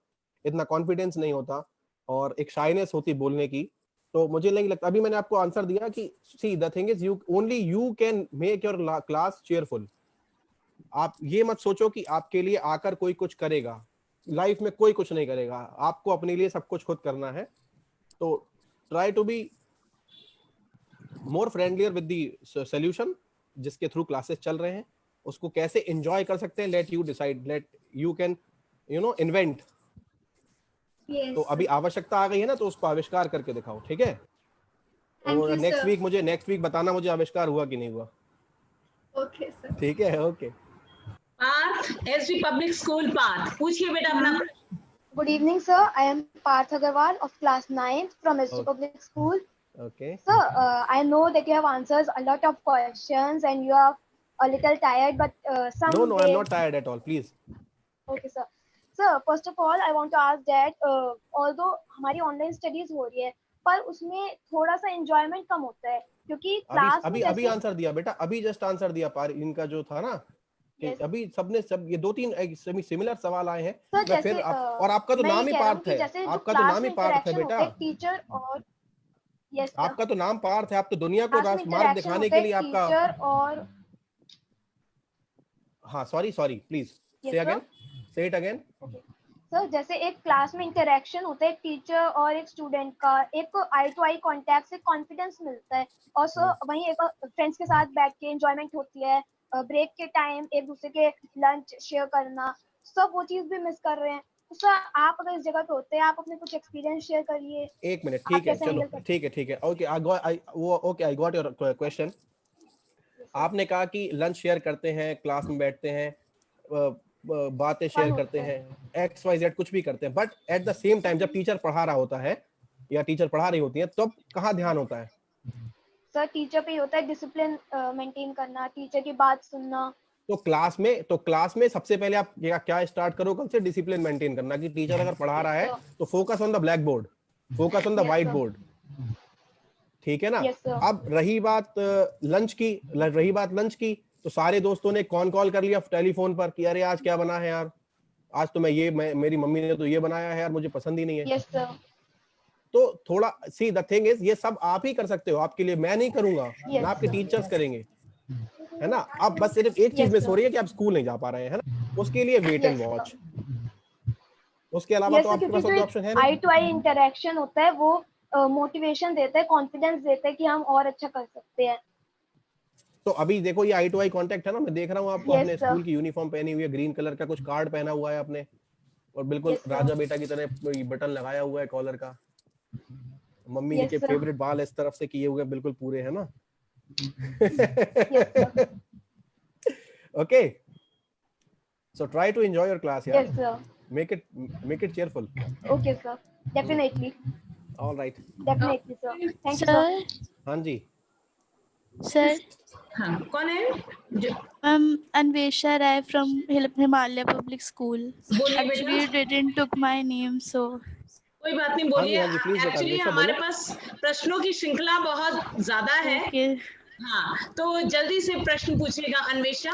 इतना कॉन्फिडेंस नहीं होता, और एक शाइनेस होती बोलने की। तो मुझे नहीं लगता, अभी मैंने आपको आंसर दिया कि सी the thing is you can make your class cheerful. आप ये मत सोचो कि आपके लिए आकर कोई कुछ करेगा, लाइफ में कोई कुछ नहीं करेगा, आपको अपने लिए सब कुछ खुद करना है। तो try to be more friendlier with the solution जिसके थ्रू क्लासेस चल रहे हैं, उसको कैसे एंजॉय कर सकते हैं, let you decide, let you can invent. तो अभी आवश्यकता आ गई है ना, तो उसको आविष्कार करके दिखाओ, ठीक है? और नेक्स्ट वीक बताना मुझे आविष्कार हुआ कि नहीं हुआ। Okay sir. ठीक है, okay. Parth, SD public school Parth, पूछिए बेटा अपना प्रश्न। Good evening, sir. I am Parth Agarwal of class 9 from SG Public School. Okay. Sir, I know that you have answered a lot of questions and you are a little tired, but some. No, I'm not tired at all. Please. Okay, sir. Sir, first of all, I want to ask that although हमारी online studies हो रही है, पर उसमें थोड़ा सा enjoyment कम होता है, क्योंकि क्लास अभी आंसर दिया बेटा, अभी जस्ट आंसर दिया। पार इनका जो था ना कि अभी सबने सब ये 2-3 सिमिलर सवाल आए हैं। मैं फिर और आपका तो नाम ही पार्थ है, आपका तो नाम ही पार्थ है बेटा। टीचर और आपका तो नाम पार्थ है, आप तो दुनिया को मार्ग दिखाने के लिए आपका टीचर और हाँ सॉरी प्लीज से इट अगेन। सर जैसे एक क्लास में इंटरेक्शन होता है टीचर और एक स्टूडेंट का, एक आई टू आई कांटेक्ट से कॉन्फिडेंस मिलता है, और सर वहीं एक फ्रेंड्स के साथ बैठ के एंजॉयमेंट होती है, ब्रेक के टाइम एक दूसरे के लंच शेयर करना, सब वो चीज भी मिस कर रहे हैं। तो सर आप अगर इस जगह पे होते हैं, आप अपने कुछ एक्सपीरियंस शेयर करिए। एक मिनट, ठीक है, चलो ठीक है, okay I got your question. आपने कहा कि लंच शेयर करते हैं, क्लास में बैठते हैं, बातें शेयर करते हैं, XYZ कुछ भी करते हैं, but at the same time जब टीचर पढ़ा रहा होता है या टीचर पढ़ा रही होती है, तब कहाँ ध्यान होता है? सर टीचर पे ही होता है, डिसिप्लिन मेंटेन करना, टीचर की बात सुनना। तो क्लास में सबसे पहले आप क्या स्टार्ट करो कल से? डिसिप्लिन मेंटेन करना, कि टीचर अगर पढ़ा रहा है तो focus on the black board, focus on the white board, ठीक है ना? अब रही बात लंच की, तो सारे दोस्तों ने कॉल कर लिया टेलीफोन पर कि अरे आज क्या बना है यार, आज तो मेरी मम्मी ने तो ये बनाया है यार, मुझे पसंद ही नहीं है। yes, तो थोड़ा सी द थिंग इज, ये सब आप ही कर सकते हो, आपके लिए मैं नहीं करूंगा, ना आपके टीचर्स करेंगे, है ना? अब बस सिर्फ एक चीज मिस हो रही है कि आप स्कूल नहीं जा पा रहे हैं, है ना? उसके लिए वेट एंड वॉच, उसके अलावा तो आपके पास ऑप्शन है नहीं। आई टू आई इंटरेक्शन होता है, वो मोटिवेशन देता है, कॉन्फिडेंस देता है कि हम और अच्छा कर सकते हैं। तो अभी देखो ये आई टू आई कांटेक्ट है ना, मैं देख रहा हूँ आपको अपने स्कूल की यूनिफॉर्म पहनी हुई है, ग्रीन कलर का कुछ कार्ड पहना हुआ है आपने, और बिल्कुल राजा बेटा की तरह बटन लगाया हुआ है कॉलर का, मम्मी के फेवरेट बाल इस तरफ से किए हुए बिल्कुल पूरे, है ना? Okay, so try to enjoy your class, yeah. Yes, sir. Make it cheerful. Okay, sir. Definitely. All right. Definitely, sir. Thank you, Sir, sir. हाँ जी. sir, हाँ, कौन है? Anvesha Rai from Himalaya Public School. बोलिए Actually, you बेटा. didn't took my name, so. कोई बात नहीं, हाँ जी, बोलिए. हाँ जी, please बेटा, एक्चुअली अन्वेषा हमारे बोलो. पास प्रश्नों की श्रृंखला बहुत ज्यादा है. Okay. हाँ, तो जल्दी से प्रश्न पूछिएगा Anvesha.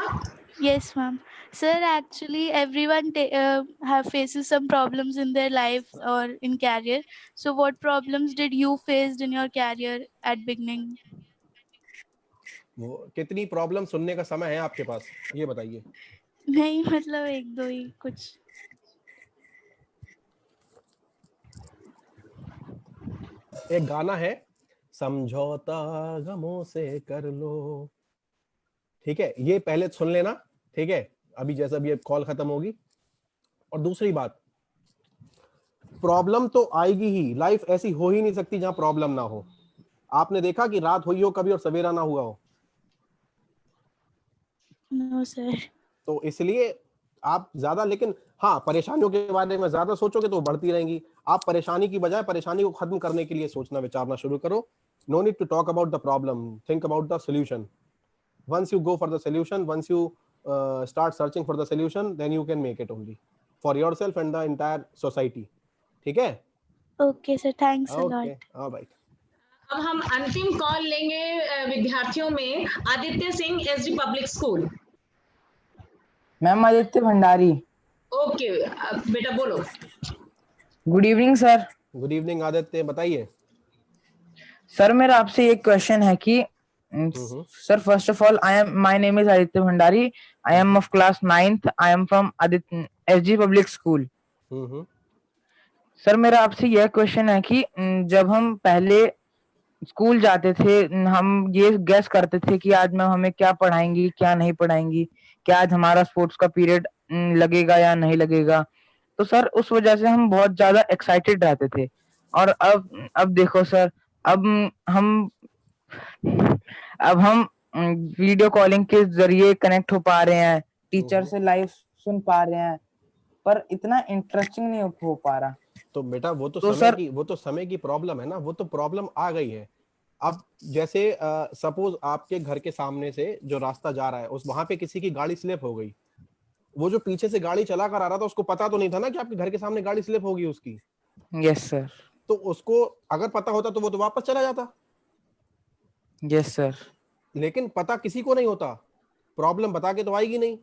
Yes, ma'am. Sir, actually, everyone have faces some problems in their life or in career. So, what problems did you face in your career at beginning? वो कितनी प्रॉब्लम सुनने का समय है आपके पास, ये बताइए. नहीं, मतलब एक दो ही कुछ. एक गाना है, समझौता गमों से कर लो, ठीक है, ये पहले सुन लेना, ठीक है, अभी जैसा भी कॉल खत्म होगी. और दूसरी बात, प्रॉब्लम तो आएगी ही, लाइफ ऐसी हो ही नहीं सकती जहां प्रॉब्लम ना हो. आपने देखा कि रात हुई हो कभी और सवेरा ना हुआ हो? No, sir. तो इसलिए आप ज्यादा, लेकिन हाँ, परेशानियों के बारे में ज्यादा सोचोगे तो बढ़ती रहेंगी. आप परेशानी की बजाय परेशानी को खत्म करने के लिए सोचना विचारना शुरू करो. No need to talk about the problem, think about the solution. once you go for the solution, once you start searching for the solution, then you can make it only for yourself and the entire society. ठीक है? Okay, sir. Thanks a lot. Okay, all right. अब हम अंतिम कॉल लेंगे विद्यार्थियों में. Aditya Singh, SD public school. Ma'am Aditya Bhandari. Okay बेटा बोलो. Good evening sir. Good evening Aditya, बताइए. सर मेरा आपसे एक क्वेश्चन है कि sir first of all my name is Aditya Bhandari. I am of class 9th. I am from Aditya SG public school. Sir मेरा आपसे यह क्वेश्चन है कि जब हम पहले स्कूल जाते थे, हम ये गेस करते थे कि आज मैम हमें क्या पढ़ाएंगी, क्या नहीं पढ़ाएंगी, क्या आज हमारा स्पोर्ट्स का पीरियड लगेगा या नहीं लगेगा. तो सर उस वजह से हम बहुत ज्यादा एक्साइटेड रहते थे. और अब देखो सर, अब हम वीडियो कॉलिंग के जरिए कनेक्ट हो पा रहे हैं, टीचर से लाइव सुन पा रहे हैं, पर इतना इंटरेस्टिंग नहीं हो पा रहा. तो बेटा वो तो समय की प्रॉब्लम है ना, वो तो प्रॉब्लम आ गई है. अब जैसे सपोज आपके घर के सामने से जो रास्ता जा रहा है, उस वहां पे किसी की गाड़ी स्लिप हो गई. वो जो पीछे से गाड़ी चला कर आ रहा था, उसको पता तो नहीं था ना कि आपके घर के सामने गाड़ी स्लिप होगी उसकी. Yes sir. तो उसको अगर पता होता तो वो तो वापस चला जाता. Yes sir. लेकिन पता किसी को नहीं होता, प्रॉब्लम बता के तो आएगी नहीं.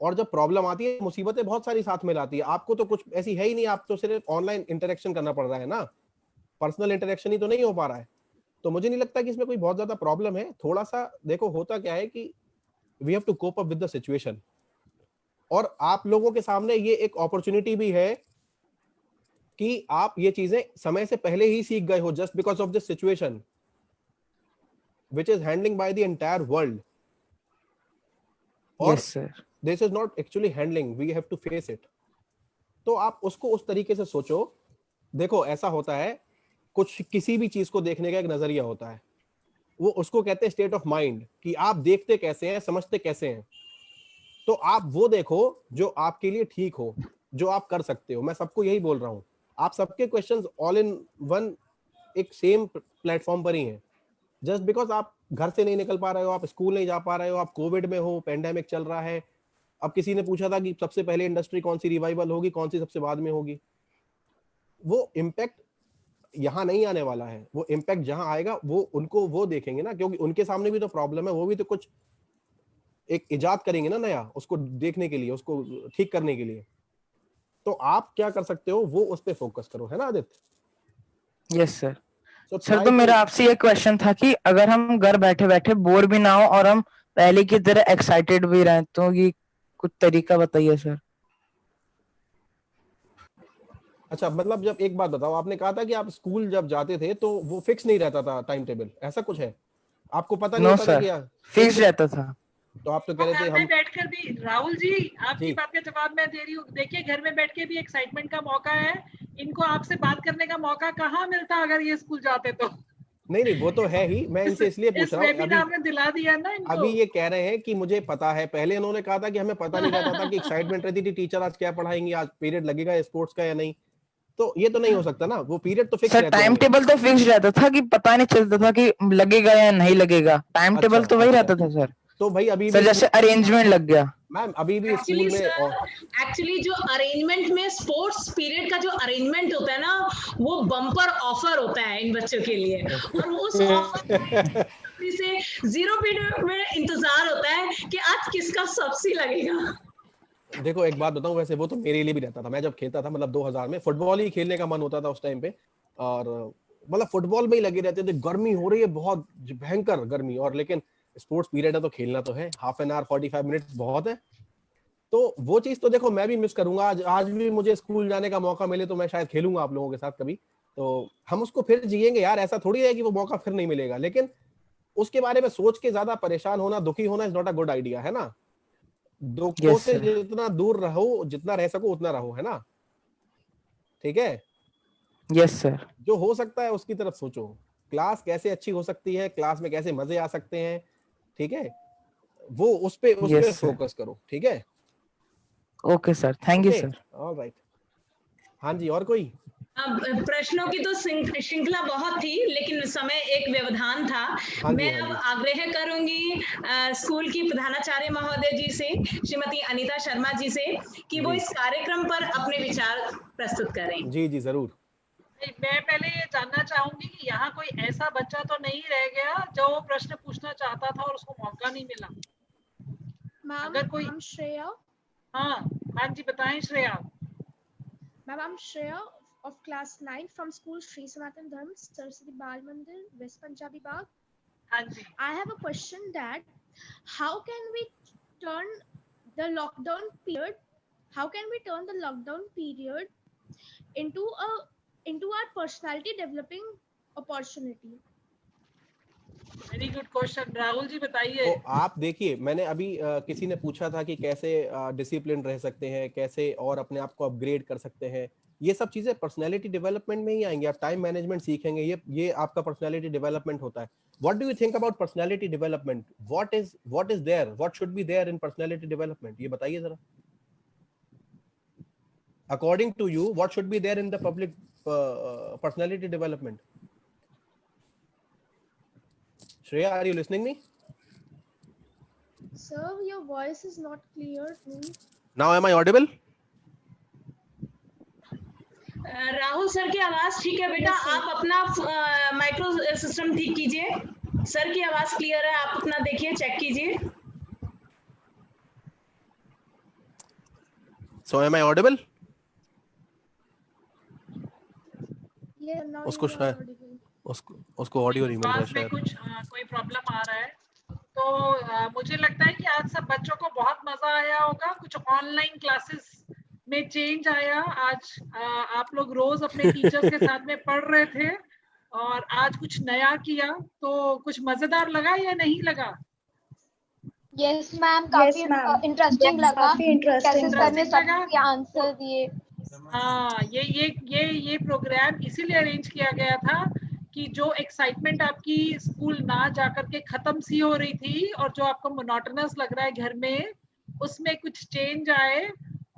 और जब प्रॉब्लम आती है, मुसीबतें बहुत सारी साथ में लाती है. आपको तो कुछ ऐसी है ही नहीं, आप तो सिर्फ ऑनलाइन इंटरेक्शन करना पड़ रहा है ना, पर्सनल इंटरेक्शन ही तो नहीं हो पा रहा है. तो मुझे नहीं लगता कि इसमें कोई बहुत ज्यादा प्रॉब्लम है. थोड़ा सा देखो, होता क्या है कि we have to cope up with the situation. और आप लोगों के सामने ये एक अपॉर्चुनिटी भी है कि आप ये चीजें समय से पहले ही सीख गए हो, just because of this situation which is handling by the entire world. Yes sir. This is not actually handling, we have to face it. तो आप उसको उस तरीके से सोचो. देखो ऐसा होता है, कुछ किसी भी चीज को देखने का एक नजरिया होता है, वो उसको कहते हैं स्टेट ऑफ माइंड, कि आप देखते कैसे हैं, समझते कैसे हैं. तो आप वो देखो जो आपके लिए ठीक हो, जो आप कर सकते हो. मैं सबको यही बोल रहा हूं, आप सबके क्वेश्चंस ऑल इन वन एक सेम प्लेटफॉर्म पर ही हैं. जस्ट बिकॉज आप घर से नहीं निकल पा रहे हो, आप स्कूल नहीं जा पा रहे हो, आप कोविड में हो, पेंडेमिक चल रहा है. अब किसी ने पूछा था कि सबसे पहले इंडस्ट्री कौन सी रिवाइवल होगी, कौन सी सबसे बाद में होगी. वो इम्पैक्ट यहाँ नहीं आने वाला है. वो इम्पैक्ट जहां आएगा वो उनको वो देखेंगे ना, क्योंकि उनके सामने भी तो प्रॉब्लम है. वो भी तो कुछ एक इजाद करेंगे ना नया, उसको देखने के लिए, उसको ठीक करने के लिए. तो आप क्या कर सकते हो, वो उस पर फोकस करो, है ना आदित्य? Yes sir. सर तो मेरा आपसे ये क्वेश्चन था कि अगर हम घर बैठे बैठे बोर भी ना हो और हम पहले की तरह एक्साइटेड भी रहें, तो ये कुछ तरीका बताइए सर. अच्छा, मतलब जब एक बात बताओ, आपने कहा था कि आप स्कूल जब जाते थे तो वो फिक्स नहीं रहता था टाइम टेबल, ऐसा कुछ है? आपको पता नहीं होता था क्या? फिक्स रहता था. तो आप तो कह रहे थे हम बैठकर भी, राहुल जी आपकी बात का जवाब मैं दे रही हूँ. देखिए घर में बैठ के भी एक्साइटमेंट का मौका है. इनको आपसे बात करने का मौका कहाँ मिलता अगर ये स्कूल जाते तो. नहीं वो तो है ही, मैं इनसे इसलिए पूछ रहा हूँ, आपने दिला दिया ना इनको। अभी ये कह रहे हैं कि मुझे पता है, पहले इन्होंने कहा था कि हमें पता नहीं रहता था कि एक्साइटमेंट रहती थी टीचर आज क्या पढ़ाएंगे, आज पीरियड लगेगा स्पोर्ट्स का या नहीं, तो ये तो नहीं हो सकता ना, वो पीरियड तो फिक्स रहता है। टाइम टेबल तो फिक्स रहता था कि पता नहीं चलता था कि लगेगा या नहीं लगेगा, टाइम टेबल तो वही रहता था सर। तो भाई अभी सर जैसे अरेंजमेंट लग गया मैम, अभी भी स्कूल में एक्चुअली जो अरेंजमेंट में स्पोर्ट्स पीरियड का जो अरेंजमेंट होता है ना, वो बम्पर ऑफर होता है इन बच्चों के लिए, और उस ऑफर से 0 पीरियड में इंतजार होता है कि आज किसका सब्सिडी लगेगा। देखो एक बात बताऊं, वैसे वो तो मेरे लिए भी रहता था, मैं जब खेलता था मतलब 2000 में फुटबॉल ही खेलने का मन होता था उस टाइम पे, और मतलब फुटबॉल में ही लगे रहते थे, गर्मी हो रही है बहुत भयंकर गर्मी, और लेकिन स्पोर्ट्स पीरियड है तो खेलना तो है, हाफ एन आवर 45 मिनट्स बहुत है, तो वो चीज तो देखो मैं भी मिस करूंगा। आज भी मुझे स्कूल जाने का मौका मिले तो मैं शायद खेलूंगा आप लोगों के साथ कभी, तो हम उसको फिर जिएंगे यार, ऐसा थोड़ी है कि वो मौका फिर नहीं मिलेगा, लेकिन उसके बारे में सोच के ज्यादा परेशान होना, दुखी होना is not a good idea, है ना। दुखों से जितना दूर रहो, जितना रह सको उतना रहो, है ना, ठीक है। Yes sir. जो हो सकता है उसकी तरफ सोचो, क्लास कैसे अच्छी हो सकती है, क्लास में कैसे मजे आ सकते हैं, ठीक है, वो उस पे फोकस करो, ठीक है। Okay sir, thank you sir. Alright, हाँ जी, और कोई प्रश्नों की तो श्रृंखला बहुत थी, लेकिन समय एक व्यवधान था। मैं अब आग्रह करूंगी स्कूल की प्रधानाचार्य महोदय जी से, श्रीमती अनीता शर्मा जी से, कि वो इस कार्यक्रम पर अपने विचार प्रस्तुत करें। जी जी जरूर। मैं पहले ये जानना चाहूंगी कि यहाँ कोई ऐसा बच्चा तो नहीं रह गया जो प्रश्न पूछना चाहता था और उसको मौका नहीं मिला। मैम, अगर कोई श्रेया। हाँ जी बताएं Shreya. Ma'am, I am Shreya of class 9 from school Sri Sanatan Dharm Saraswati Bal Mandir, West Punjabi Bagh. I have a question that how can we turn the lockdown period into our personality developing opportunity? Very good question. Rahul ji बताइए। तो आप देखिए, मैंने अभी किसी ने पूछा था कि कैसे डिसिप्लिन रह सकते हैं, कैसे और अपने आप को अपग्रेड कर सकते हैं, ये सब चीजें पर्सनालिटी डेवलपमेंट में ही आएंगी। आप टाइम मैनेजमेंट सीखेंगे, ये आपका पर्सनालिटी डेवलपमेंट होता है। What do you think about personality development? What is there, what should be there in personality development? ये बताइए जरा। According to you what should be there in the public personality development? Shreya, are you listening me? Sir, your voice is not clear to me. Now am I audible? Rahul sir की आवाज ठीक है बेटा, आप अपना माइक्रो सिस्टम ठीक कीजिए। सर की आवाज क्लियर है, आप अपना देखिए, चेक कीजिए। So am I audible? Yeah, now उसको you are audible. उसको ऑडियो नहीं मिल रहा शायद कुछ कोई प्रॉब्लम आ रहा है, तो मुझे लगता है कि आज सब बच्चों को बहुत मजा आया होगा। कुछ ऑनलाइन क्लासेस में चेंज आया। आज आप लोग रोज अपने टीचर्स के साथ में पढ़ रहे थे और आज कुछ नया किया, तो कुछ मजेदार लगा या नहीं लगा? यस मैम, काफी इंटरेस्टिंग लगा। कैसे सर ने सबके आंसर दिए। हाँ, ये प्रोग्राम इसीलिए अरेंज किया गया था कि जो एक्साइटमेंट आपकी स्कूल ना जाकर के खत्म सी हो रही थी और जो आपको मोनोटोनस लग रहा है घर में, उसमें कुछ चेंज आए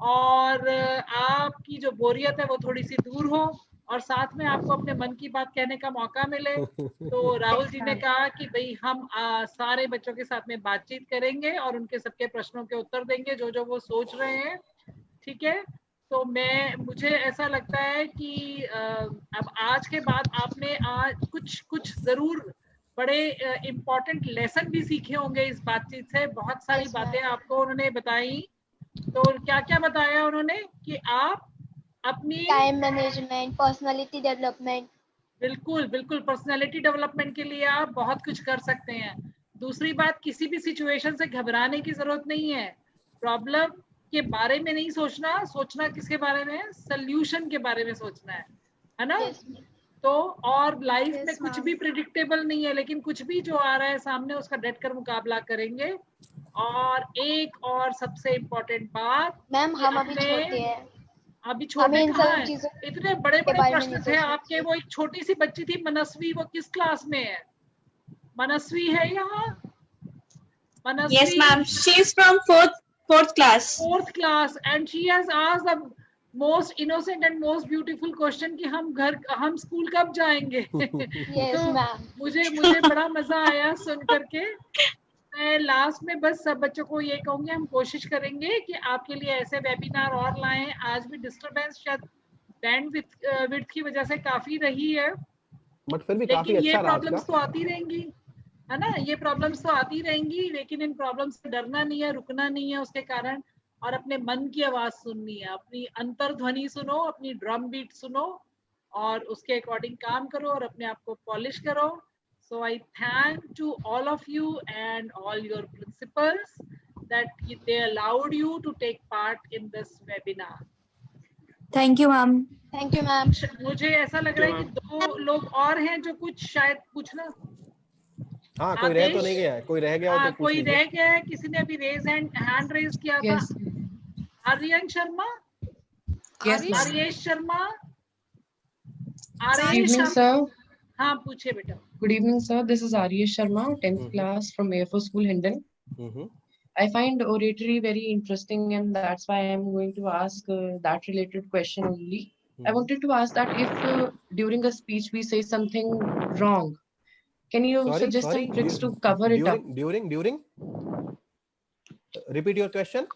और आपकी जो बोरियत है वो थोड़ी सी दूर हो और साथ में आपको अपने मन की बात कहने का मौका मिले। तो राहुल जी ने कहा कि भाई हम सारे बच्चों के साथ में बातचीत करेंगे और उनके सबके प्रश्नों के उत्तर देंगे जो जो वो सोच रहे हैं, ठीक है। तो मुझे ऐसा लगता है कि अब आज के बाद आपने आज कुछ जरूर बड़े इम्पोर्टेंट लेसन भी सीखे होंगे इस बातचीत से। बहुत सारी बातें आपको उन्होंने बताई। तो क्या क्या बताया उन्होंने कि आप अपनी टाइम मैनेजमेंट, पर्सनालिटी डेवलपमेंट। बिल्कुल बिल्कुल, पर्सनालिटी डेवलपमेंट के लिए आप बहुत कुछ कर सकते हैं। दूसरी बात, किसी भी सिचुएशन से घबराने की जरूरत नहीं है। प्रॉब्लम के बारे में नहीं सोचना किसके बारे में? सॉल्यूशन के बारे में सोचना है ना? तो और लाइफ में कुछ भी प्रिडिक्टेबल नहीं है, लेकिन कुछ भी जो आ रहा है सामने उसका डट कर मुकाबला करेंगे। और एक और सबसे इम्पोर्टेंट बात, मैम हम अभी छोटे हैं। अभी छोटे कहाँ हैं? इतने बड़े बड़े प्रश्न थे आपके। वो एक छोटी सी बच्ची थी मनस्वी, वो किस क्लास में है? मनस्वी है यहाँ? मनस्वी? Yes, ma'am. She is from fourth class. Fourth class, and she has asked the most innocent and most beautiful question कि हम स्कूल कब जाएंगे? Yes, तो ma'am. मुझे बड़ा मजा आया सुन करके। मैं लास्ट में बस सब बच्चों को ये कहूंगी, हम कोशिश करेंगे कि आपके लिए ऐसे वेबिनार और लाएं। आज भी डिस्टरबेंस शायद बैंडविड्थ की वजह से काफी रही है, बट फिर भी काफी लेकिन ये अच्छा रहा प्रॉब्लम्स आज का। तो आती रहेंगी, है ना? ये प्रॉब्लम्स तो आती रहेंगी, लेकिन इन प्रॉब्लम्स से डरना नहीं है, रुकना नहीं है उसके कारण, और अपने मन की आवाज सुननी है, अपनी अंतर्ध्वनि सुनो, अपनी ड्रम बीट सुनो और उसके अकॉर्डिंग काम करो और अपने आप को पॉलिश करो। So I thank to all of you and all your principals that they allowed you to take part in this webinar. Thank you, ma'am. Thank you, ma'am. मुझे ऐसा लग रहा है कि 2 लोग और हैं जो कुछ शायद पूछना। हाँ, कोई रह तो नहीं गया है, कोई रह गया हो तो पूछ कोई लीजिए। रह गया है, किसी ने अभी हैंड रेज किया था। Aryan Sharma? आर्येश Sharma? Good evening, sir. हाँ, पूछे बेटा। Good evening, sir. This is Aryesh Sharma, 10th class from Air Force School, Hindon. I find oratory very interesting, and that's why I'm going to ask that related question only. I wanted to ask that if during a speech we say something wrong, can you suggest some tricks to cover it up? During? Repeat your question.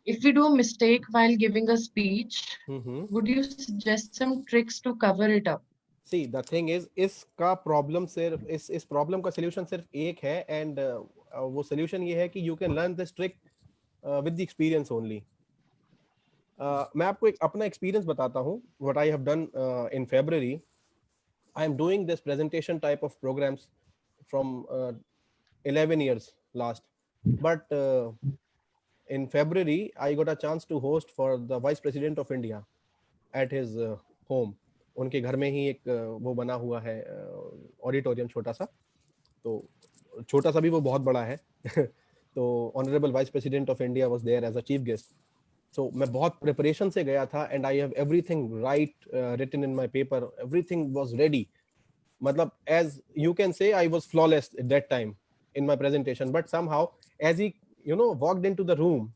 If we do a mistake while giving a speech, would you suggest some tricks to cover it up? See, the thing is, इसका प्रॉब्लम सिर्फ इस प्रॉब्लम का सॉल्यूशन सिर्फ एक है, एंड वो सॉल्यूशन ये है कि you can learn this trick with the experience only. मैं आपको एक अपना एक्सपीरियंस बताता हूँ। What I have done in February, I am doing this presentation type of programs from 11 years last, but in February I got a chance to host for the Vice President of India at his home. उनके घर में ही एक वो बना हुआ है ऑडिटोरियम, छोटा सा, तो छोटा सा भी वो बहुत बड़ा है। तो honourable vice president of India was there as a chief guest. So मैं बहुत प्रिपरेशन से गया था, and I have everything written in my paper, everything was ready. मतलब as you can say I was flawless at that time in my presentation, but somehow as he walked into the room,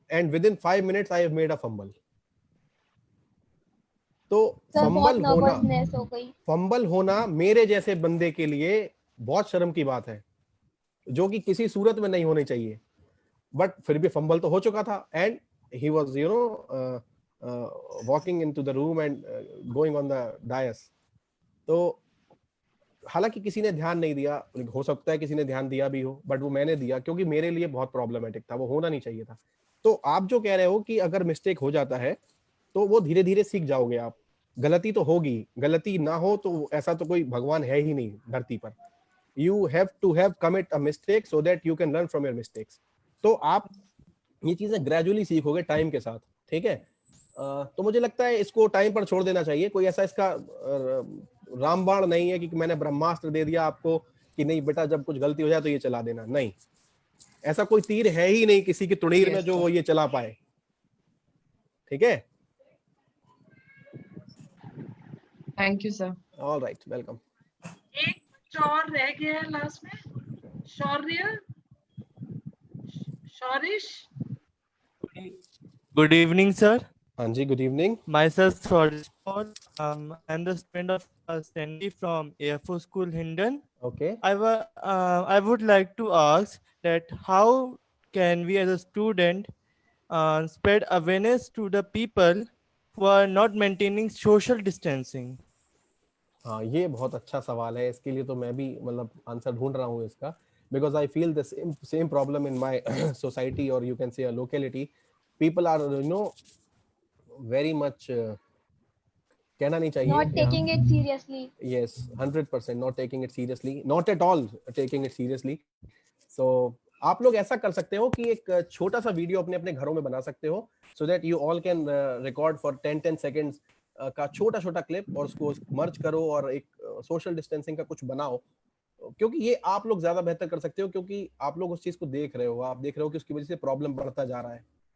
and within 5 minutes I have made a fumble. तो फंबल होना मेरे जैसे बंदे के लिए बहुत शर्म की बात है, जो कि किसी सूरत में नहीं होनी चाहिए, बट फिर भी फंबल तो हो चुका था, and he was walking into the room and going on the dais. तो हालांकि किसी ने ध्यान नहीं दिया, हो सकता है किसी ने ध्यान दिया भी हो, बट वो मैंने दिया क्योंकि मेरे लिए बहुत प्रॉब्लमेटिक था, वो होना नहीं चाहिए था। तो आप जो कह रहे हो कि अगर मिस्टेक हो जाता है तो वो धीरे धीरे सीख जाओगे आप। गलती तो होगी, गलती ना हो तो ऐसा तो कोई भगवान है ही नहीं धरती पर। You have to have commit a mistake so that you can learn from your mistakes. तो आप ये चीजें ग्रेजुअली सीखोगे टाइम के साथ, ठीक है? तो मुझे लगता है इसको टाइम पर छोड़ देना चाहिए। कोई ऐसा इसका रामबाण नहीं है कि मैंने ब्रह्मास्त्र दे दिया आपको कि नहीं बेटा जब कुछ गलती हो जाए तो ये चला देना, नहीं, ऐसा कोई तीर है ही नहीं किसी की तुड़ीर में जो वो ये चला पाए, ठीक है? Thank you sir. All right, welcome. एक बच्चा और रह गया है लास्ट में, शौर्य, शौरिश। Good evening, sir. हाँ जी, good evening. Myself, Shorish Paul. I'm the student of Sandy from Air Force School, Hindon. Okay. I would like to ask that how can we as a student spread awareness to the people who are not maintaining social distancing? हाँ, ये बहुत अच्छा सवाल है। इसके लिए तो मैं भी मतलब आंसर ढूंढ रहा हूँ इसका, because I feel the same problem in my society, or you can say a locality. People are very much कहना नहीं चाहिए, not taking it seriously. Yes, 100% not taking it seriously, not at all taking it seriously. So आप लोग ऐसा कर सकते हो कि एक छोटा सा वीडियो अपने अपने घरों में बना सकते हो, so that you all can record for 10 seconds का छोटा छोटा क्लिप, और उसको मर्ज करो और एक सोशल डिस्टेंसिंग का कुछ बनाओ, क्योंकि ये आप लोग ज्यादा बेहतर कर सकते हो, क्योंकि आप लोग उस चीज को देख रहे हो, आप देख रहे हो कि उसकी वजह से प्रॉब्लम बढ़ता जा रहा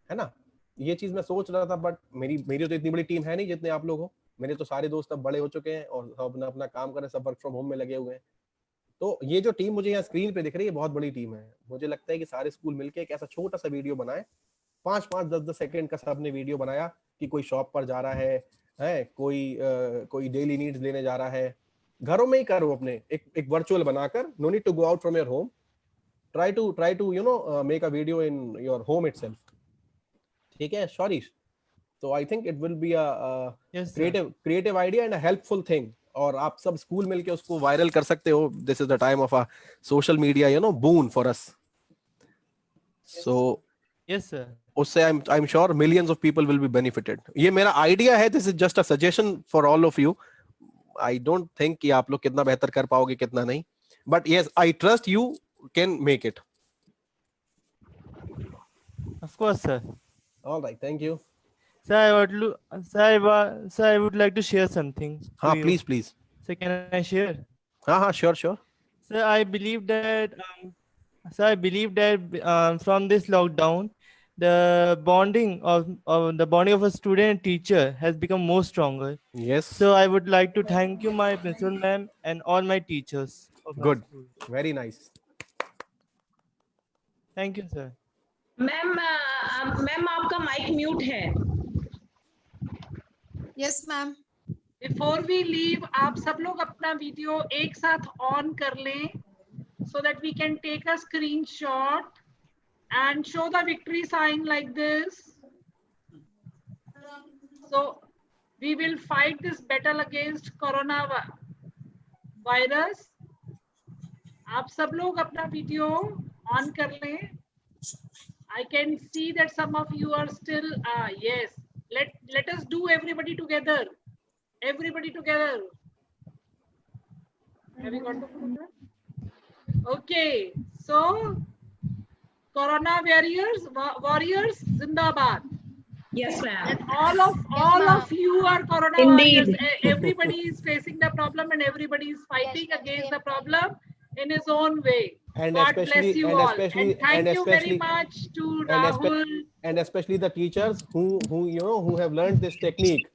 है ना? ये चीज मैं सोच रहा था, बट मेरी तो इतनी बड़ी टीम है नहीं जितने आप लोग हो। मेरे तो सारे दोस्त अब बड़े हो चुके हैं और सब अपना अपना काम कर रहे हैं, सब वर्क फ्रॉम होम में लगे हुए हैं। तो ये जो टीम मुझे यहाँ स्क्रीन पे दिख रही है बहुत बड़ी टीम है। मुझे लगता है कि सारे स्कूल मिलके एक ऐसा छोटा सा वीडियो बनाए, 5-5, 10-10 सेकंड का सबने वीडियो बनाया कि कोई शॉप पर जा रहा है कोई डेली नीड्स लेने जा रहा है, घरों में ही करो अपने, एक वर्चुअल बनाकर, no need to go out from your home, try to you know make a video in your home itself. ठीक है शौरीश? तो I think it will be a creative idea and a helpful thing, और आप सब स्कूल मिलके उसको वायरल कर सकते हो। This is the time of a social media you know boon for us. So yes sir, उससे I am sure millions of people will be benefited. ये मेरा आइडिया है, this is just a suggestion for all of you. I don't think कि आप लोग कितना बेहतर कर पाओगे कितना नहीं, but yes I trust you can make it. Of course sir. All right, thank you sir. I would like to share something. हाँ please. So can I share? हाँ sure. Sir, I believe that from this lockdown, the bonding of a student and teacher has become more stronger. Yes. So I would like to thank you, my principal ma'am, and all my teachers. Good. Very nice. Thank you, sir. Ma'am आपका माइक म्यूट है। Yes ma'am. Before we leave आप सब लोग अपना वीडियो एक साथ ऑन कर लें, so that we can take a screenshot and show the victory sign like this. So we will fight this battle against corona virus. आप सब लोग अपना वीडियो ऑन कर लें। I can see that some of you are still yes. Let us do everybody together. Have you got the photo? Okay, so corona warriors zindabad. Yes ma'am. And all of you are corona warriors. Everybody is facing the problem and everybody is fighting against the problem in his own way. And God bless you all. And thank you very much to Rahul. And especially the teachers who have learned this technique.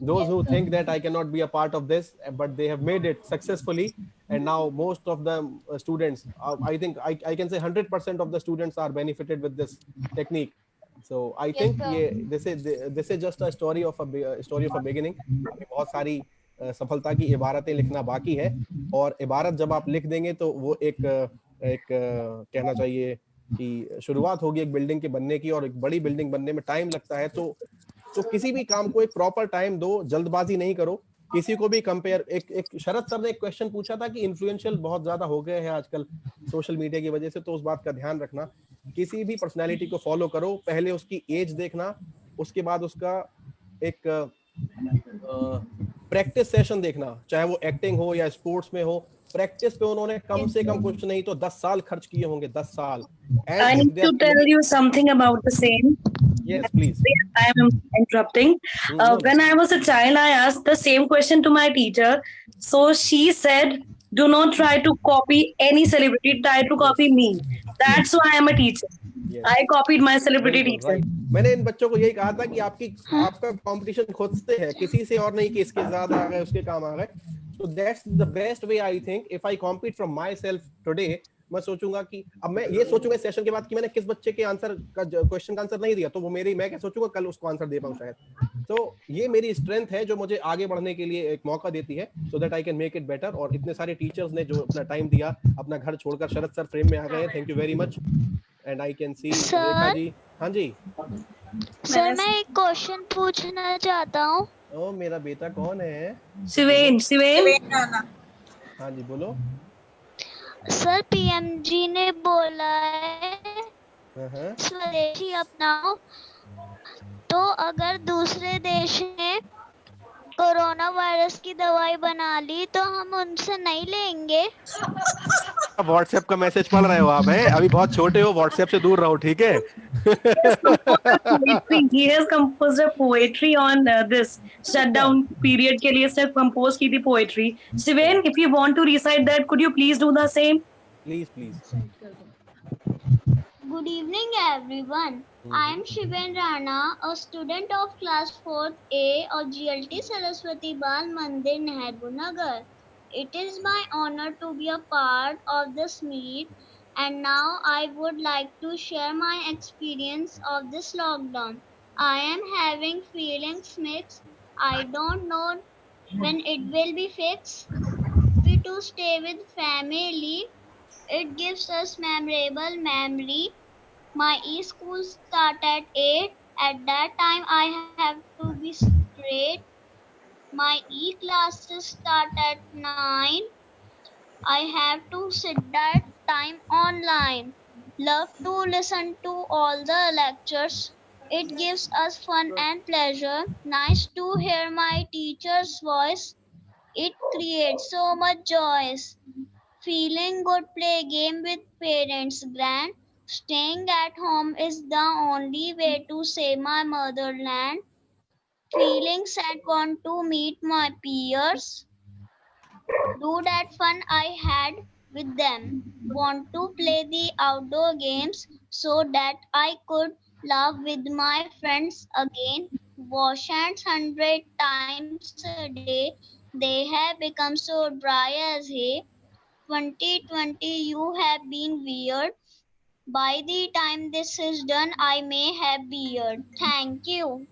Those who think that I cannot be a part of this, but they have made it successfully, and now most of the students, I think I can say 100% of the students are benefited with this technique. So I think this is just a story of a beginning. बहुत सारी सफलता की इबारतें लिखना बाकी है, और इबारत जब आप लिख देंगे तो वो एक कहना चाहिए कि शुरुआत होगी एक बिल्डिंग के बनने की, और एक बड़ी बिल्डिंग बनने में टाइम लगता है। तो किसी भी काम को एक प्रॉपर टाइम दो, जल्दबाजी नहीं करो किसी को भी कंपेयर। एक शरद सर ने एक क्वेश्चन पूछा था कि इन्फ्लुएंशियल बहुत ज्यादा हो गए हैं आजकल सोशल मीडिया की वजह से, तो उस बात का ध्यान रखना। किसी भी पर्सनैलिटी को फॉलो करो, पहले उसकी एज देखना, उसके बाद उसका एक प्रैक्टिस सेशन देखना, चाहे वो एक्टिंग हो या स्पोर्ट्स में हो। प्रैक्टिस पे उन्होंने कम से कम कुछ नहीं तो 10 साल खर्च किए होंगे, 10 साल। I need to tell you something about the same. Yes, please. I am interrupting. When I was a child, I asked the same question to my teacher. So she said, do not try to copy any celebrity, try to copy me. That's why I am a teacher. Yes. I copied my celebrity teacher. Right. मैंने इन बच्चों को यही कहा था कि आपका कंपटीशन खुद से है, किसी से और नहीं कि इसके ज्यादा आ गए उसके काम आ गए। So that's the best way I think. If I compete from myself today, मैं सोचूंगा कि अब मैं ये सोचूंगा इस सेशन के बाद कि मैंने किस बच्चे के आंसर का क्वेश्चन का आंसर नहीं दिया, तो वो मैं क्या सोचूंगा कल उसको आंसर दे पाऊं शायद। तो ये मेरी स्ट्रेंथ है जो मुझे आगे बढ़ने के लिए एक मौका देती है, so that I can make it better। और इतने सारे टीचर्स ने जो अपना टाइम दिया, अपना घर छोड़कर शरद सर फ्रेम में आ गए, thank you very much. And I can see Rekha ji. हाँ जी सर, मैं एक क्वेश्चन पूछना चाहता हूँ। ओ मेरा बेटा कौन है? शिवेन। हाँ जी बोलो। सर पीएम जी ने बोला है स्वदेशी अपनाओ, तो अगर दूसरे देश ने कोरोना वायरस की दवाई बना ली तो हम उनसे नहीं लेंगे? व्हाट्सएप का मैसेज पढ़ रहे हो आप? हैं अभी बहुत छोटे हो, व्हाट्सएप से दूर रहो, ठीक है? He has composed a poetry on this shutdown period के लिए सिर्फ कंपोज की थी poetry. Shiven, if you want to recite that, could you please do the same? Please. Good evening, everyone. I am Shiven Rana, a student of class 4th A of GLT Saraswati Bal Mandir, Nehru Nagar. It is my honor to be a part of this meet, and now I would like to share my experience of this lockdown. I am having feelings mixed. I don't know when it will be fixed. We to stay with family. It gives us memorable memory. My e-school start at 8. At that time, I have to be straight. My e-classes start at 9. I have to sit that time online. Love to listen to all the lectures. It gives us fun and pleasure. Nice to hear my teacher's voice. It creates so much joy. Feeling good, play game with parents, grand. Staying at home is the only way to save my motherland. Feeling sad, want to meet my peers. Do that fun I had with them. Want to play the outdoor games so that I could laugh with my friends again. Wash hands 100 times a day. They have become so dry as hay. 2020, you have been weird. By the time this is done, I may have beard. Thank you.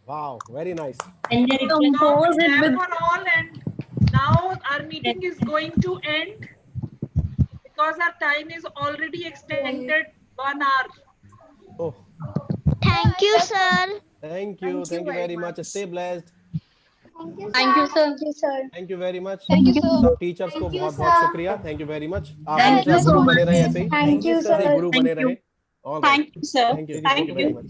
Wow, very nice. And compose it with for all, and now our meeting is going to end because our time is already extended 1 hour. Oh. Thank you, sir. Thank you very much. Stay blessed. Thank you, Thank you, sir. Thank you, sir. Thank you very much Thank you, sir. सब टीचर्स को Thank you, बहुत बहुत sir. शुक्रिया थैंक यू वेरी मच आप Thank हमेशा you so गुरु much. बने रहे ऐसे ही Thank you, ऐसे ही sir. गुरु बने रहे All right. Thank you, sir. Thank you very much